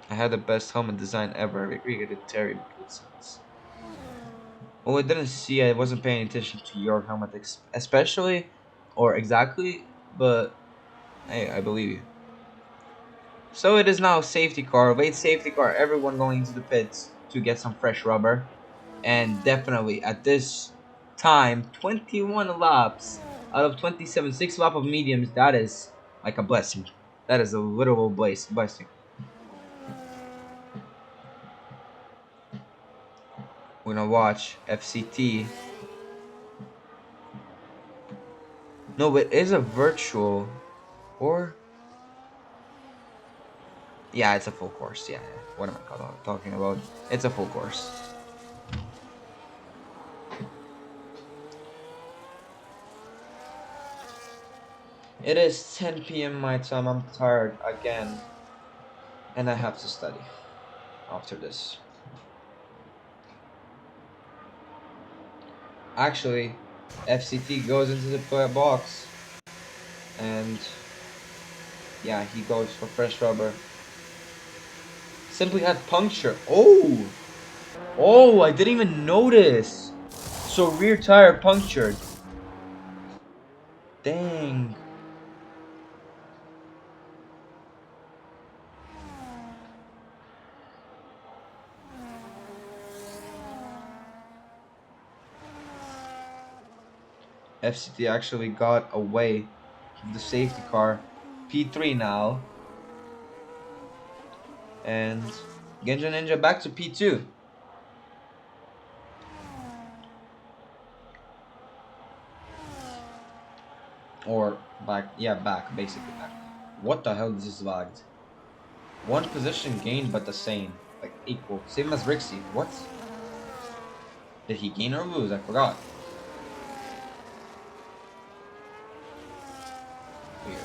I had the best helmet design ever. I agree with Terry. Oh, I didn't see. I wasn't paying attention to your helmet, especially, or exactly. But hey, I believe you. So it is now safety car, late safety car. Everyone going into the pits to get some fresh rubber, and definitely at this time, 21 laps out of 27, 6 laps of mediums. That is like a blessing. That is a literal blessing. We're gonna watch FCT. No, but it is a virtual, or yeah, it's a full course. Yeah, what am I talking about? It's a full course. It is 10 p.m. my time. I'm tired again, and I have to study after this. Actually, FCT goes into the box, and yeah, he goes for fresh rubber. Simply had puncture. Oh! Oh, I didn't even notice. So rear tire punctured. Dang. FCT actually got away from the safety car. P3 now. And Genja Ninja back to P2. Or back, yeah, back, basically back. What the hell is this lagged? One position gained but the same. Like equal. Same as Rixie. What? Did he gain or lose? I forgot. Weird.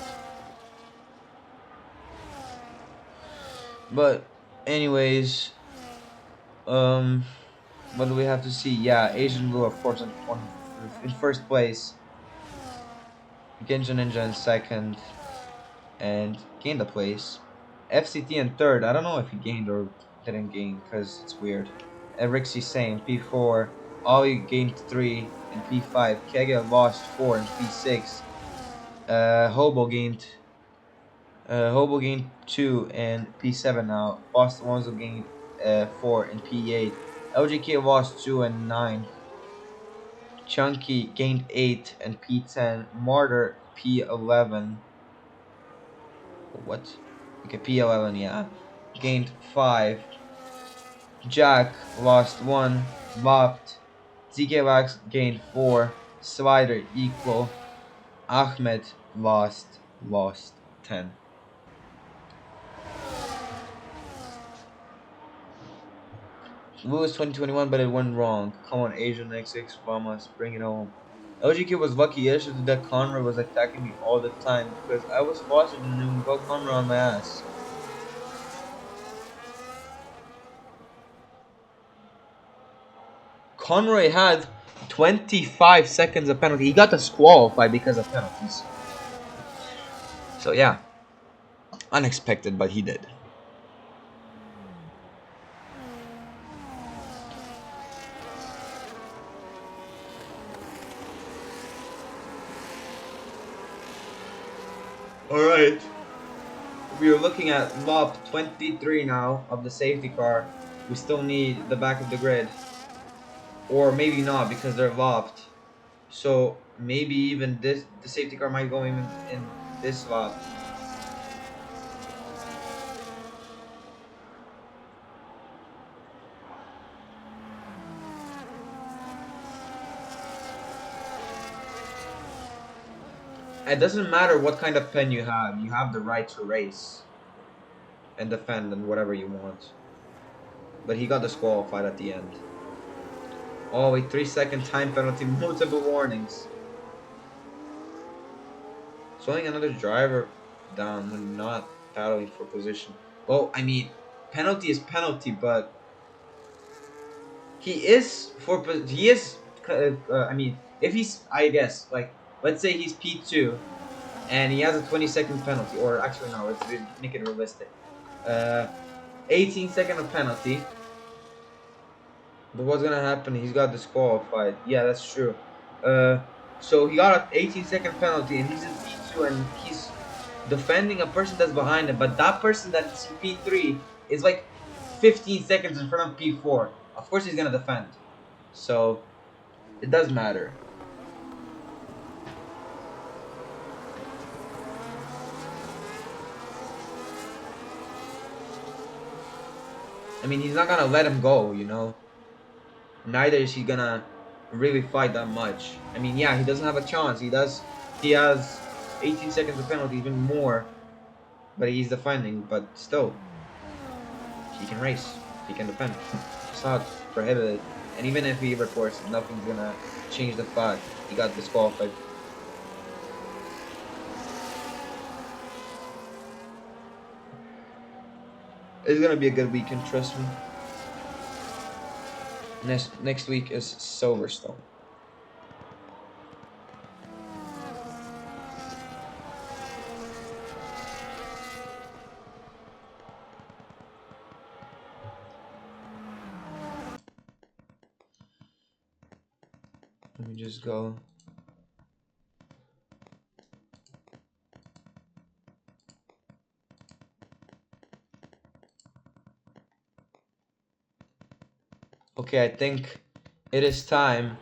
But anyways, what do we have to see? Yeah, Asian Blue, of course, in first place. Genja Ninja in second, and gained a place. FCT in third. I don't know if he gained or didn't gain because it's weird. Rixie same. P4. Ollie gained 3 and P5. Kege lost 4 and P6. Hobo gained Hobo gained 2 and P7 now. Boston Alonso gained 4 and P8. LGK lost 2 and 9. Chunky gained 8 and P10. Martyr P11. What? Okay, P11, yeah. Gained 5. Jack lost 1. Lopped. ZK Wax gained 4. Slider equal. Ahmed lost 10. Lewis 2021, but it went wrong. Come on, Asia next 6 Vamos, bring it home. LGK was lucky yesterday that Conroy was attacking me all the time because I was faster than him. Go Conroy on my ass. Conroy had 25 seconds of penalty. He got disqualified because of penalties. So yeah, unexpected, but he did. Alright. We are looking at lap 23 now of the safety car. We still need the back of the grid. Or maybe not because they're lopped. So maybe even the safety car might go even in this lap. It doesn't matter what kind of pen you have the right to race and defend and whatever you want. But he got disqualified at the end. Oh, a 3-second time penalty, multiple warnings. Slowing another driver down when not battling for position. Well, I mean, penalty is penalty, but he is I mean, if he's, I guess, like, let's say he's P2 and he has a 20-second penalty, or actually no, let's make it realistic. 18-second of penalty. But what's gonna happen? He's got disqualified. Yeah, that's true. So he got an 18-second penalty, and he's in P2, and he's defending a person that's behind him. But that person that's in P3 is like 15 seconds in front of P4. Of course, he's gonna defend. So it does matter. I mean, he's not gonna let him go, you know. Neither is he gonna really fight that much. I mean, yeah, he doesn't have a chance. He does. He has 18 seconds of penalty, even more. But he's defending. But still, he can race. He can defend. It's not prohibited. And even if he reports, nothing's gonna change the fact he got disqualified. It's gonna be a good weekend, trust me. Next week is Silverstone. Let me just go. Okay, I think it is time.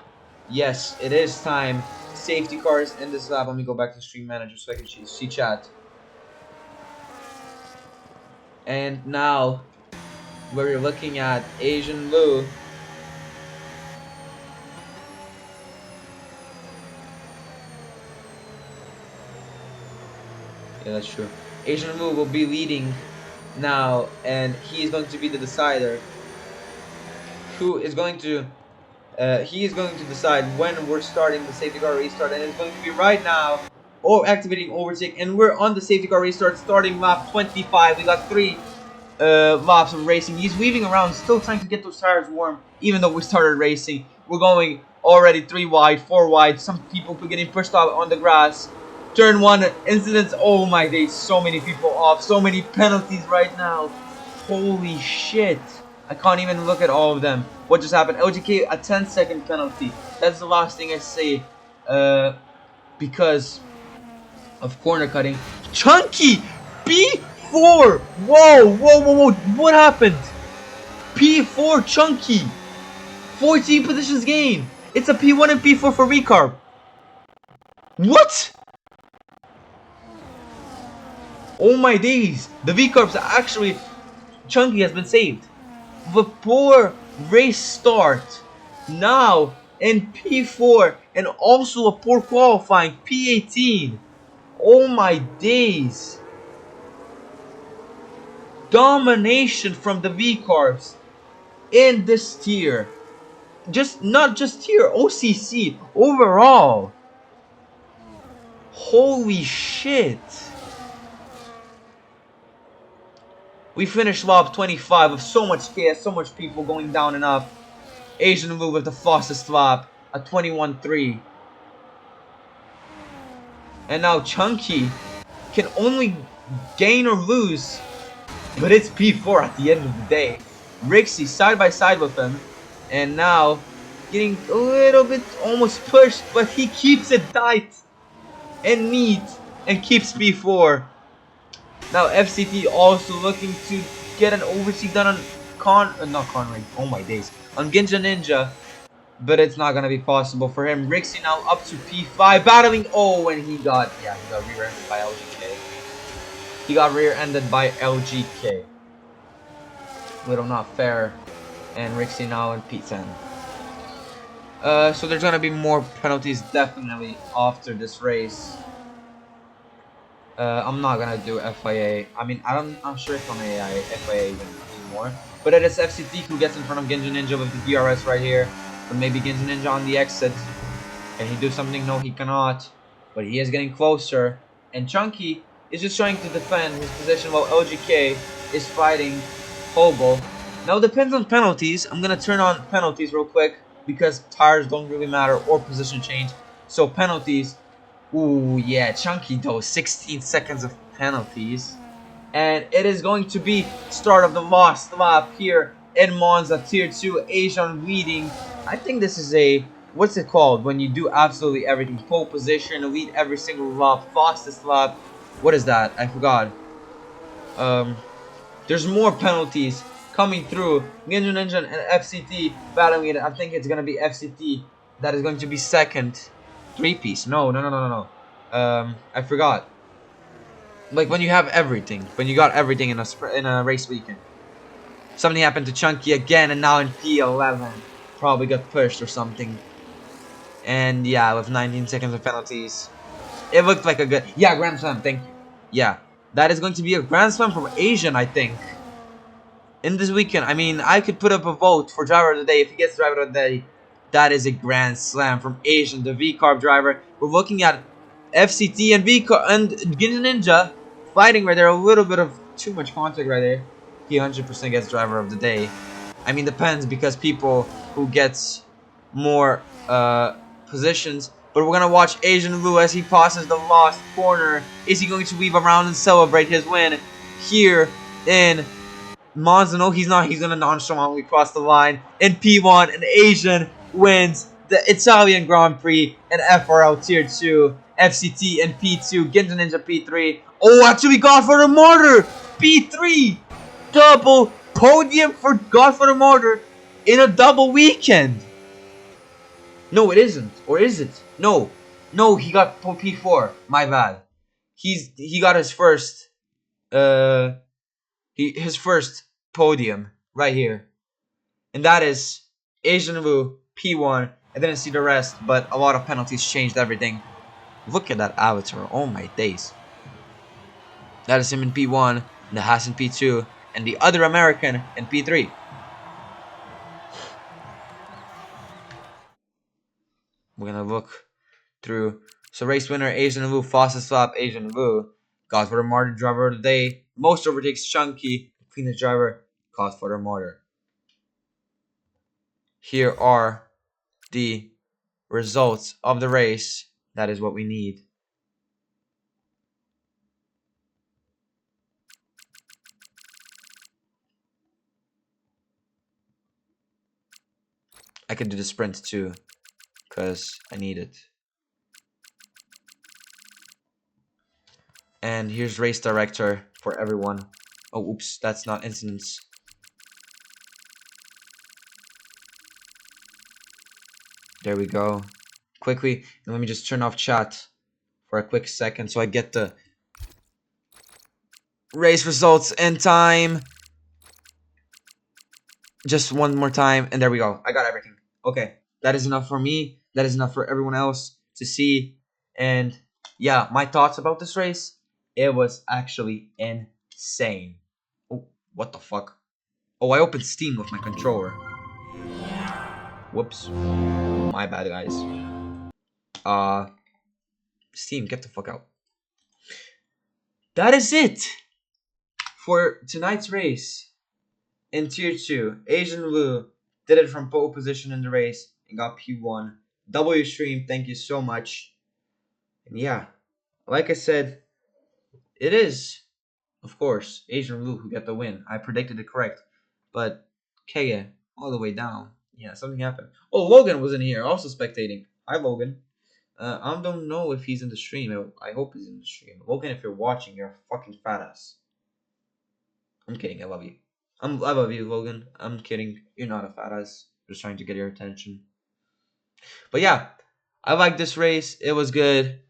Yes, it is time. Safety cars in this lab. Let me go back to Stream Manager so I can see chat. And now, we're looking at Asian Lu. Yeah, that's true. Asian Lu will be leading now, and he is going to be the decider. Who is going to he is going to decide when we're starting the safety car restart, and it's going to be right now, or activating overtake, and we're on the safety car restart starting lap 25. We got 3 laps of racing. He's weaving around, still trying to get those tires warm, even though we started racing. We're going already 3 wide, 4 wide, some people getting pushed off on the grass. Turn 1 incidents, oh my days, so many people off, so many penalties right now. Holy shit. I can't even look at all of them. What just happened? LGK, a 10-second penalty. That's the last thing I say. Because of corner cutting. Chunky! P4! Whoa, whoa, whoa, whoa. What happened? P4 Chunky. 14 positions gained. It's a P1 and P4 for Recarb. What? Oh my days. The V-Carbs actually... Chunky has been saved. The poor race start. Now in P4 and also a poor qualifying P18. Oh my days. Domination from the V-Carbs in this tier. Not just tier, OCC overall. Holy shit. We finished lap 25 with so much chaos, so much people going down and up. Asian Move with the fastest lap, a 21.3. And now Chunky can only gain or lose, but it's P4 at the end of the day. Rixie side by side with him, and now getting a little bit almost pushed, but he keeps it tight and neat and keeps P4. Now FCT also looking to get an overseas done on not Conway, oh my days, on Ginja Ninja, but it's not gonna be possible for him. Rixie now up to P5, battling, oh, and he got rear-ended by LGK. He got rear-ended by LGK. Little not fair, and Rixie now in P10. So there's gonna be more penalties definitely after this race. I'm not gonna do FIA. I mean, I'm not sure if I'm FIA even anymore. But it is FCT who gets in front of Ginja Ninja with the DRS right here. But maybe Ginja Ninja on the exit. Can he do something? No, he cannot. But he is getting closer. And Chunky is just trying to defend his position while LGK is fighting Hobo. Now it depends on penalties. I'm gonna turn on penalties real quick because tires don't really matter or position change. So penalties. Ooh, yeah, Chunky though, 16 seconds of penalties. And it is going to be start of the last lap here in Monza, Tier 2, Asian leading. I think this is a, what's it called? When you do absolutely everything. Pole position, lead every single lap, fastest lap. What is that? I forgot. There's more penalties coming through. Ginja Ninja and FCT battling it. I think it's going to be FCT that is going to be second. Three-piece. No. I forgot. Like when you have everything. When you got everything in a race weekend. Something happened to Chunky again, and now in P11. Probably got pushed or something. And yeah, with 19 seconds of penalties. It looked like a good... Yeah, Grand Slam, thank you. Yeah, that is going to be a Grand Slam from Asian, I think. In this weekend, I mean, I could put up a vote for Driver of the Day. If he gets Driver of the Day, that is a Grand Slam from Asian, the V-Carb driver. We're looking at FCT and V-Carb and Ginja Ninja fighting right there. A little bit of too much contact right there. He 100% gets Driver of the Day. I mean, depends because people who gets more positions. But we're going to watch Asian Lu as he passes the last corner. Is he going to weave around and celebrate his win here in Monza? No, he's not. He's going to nonchalantly cross the line. In P1, an Asian wins the Italian Grand Prix and FRL Tier 2. FCT in P2. Ginja Ninja P3. Oh, actually, Godfather Martyr P3. Double podium for Godfather Martyr in a double weekend. No, it isn't. Or is it? No. No, he got P4. My bad. He got his first his first podium right here. And that is Asian Wu P1. I didn't see the rest, but a lot of penalties changed everything. Look at that avatar. Oh my days. That is him in P1, the Haas in P2, and the other American in P3. We're gonna look through. So race winner Asian Wu, fastest lap Asian Wu. Godfather Martyr, driver of the day. Most overtakes Chunky, cleanest driver Godfather Martyr. Here are the results of the race. That is what we need. I could do the sprint too, because I need it. And here's race director for everyone. Oh, oops, that's not incidents. There we go. Quickly, and let me just turn off chat for a quick second so I get the race results in time. Just one more time, and there we go. I got everything. Okay, that is enough for me. That is enough for everyone else to see. And yeah, my thoughts about this race. It was actually insane. Oh, what the fuck? Oh, I opened Steam with my controller. Whoops. My bad, guys. Uh, Steam, get the fuck out. That is it for tonight's race. In Tier 2, Asian Blue did it from pole position in the race and got P1. W Stream, thank you so much. And yeah, like I said, it is, of course, Asian Blue who got the win. I predicted it correct. But Kaya, all the way down. Yeah, something happened. Oh, Logan was in here, also spectating. Hi, Logan. I don't know if he's in the stream. I hope he's in the stream. Logan, if you're watching, you're a fucking fat ass. I'm kidding. I love you. I love you, Logan. I'm kidding. You're not a fat ass. Just trying to get your attention. But yeah, I like this race. It was good.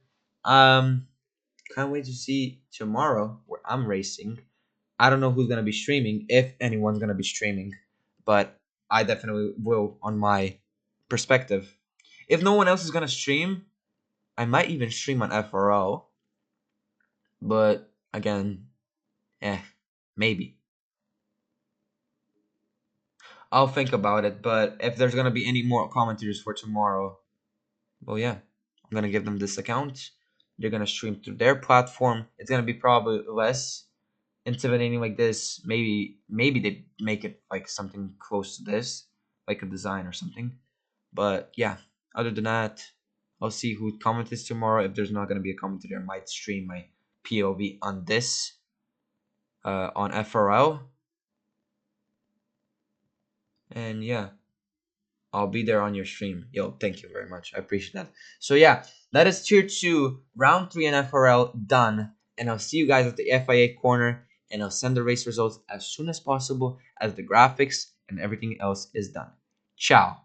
Can't wait to see tomorrow where I'm racing. I don't know who's gonna be streaming, if anyone's gonna be streaming, but I definitely will on my perspective. If no one else is gonna stream, I might even stream on FRL. But again, maybe. I'll think about it. But if there's gonna be any more commentators for tomorrow, well, yeah, I'm gonna give them this account. They're gonna stream through their platform. It's gonna be probably less intimidating like this. Maybe they make it like something close to this, like a design or something. But yeah, other than that, I'll see who comments tomorrow. If there's not gonna be a commentator, I might stream my POV on this on FRL. And yeah, I'll be there on your stream. Yo, thank you very much. I appreciate that. So yeah, that is tier 2, round 3 in FRL done. And I'll see you guys at the FIA corner. And I'll send the race results as soon as possible as the graphics and everything else is done. Ciao.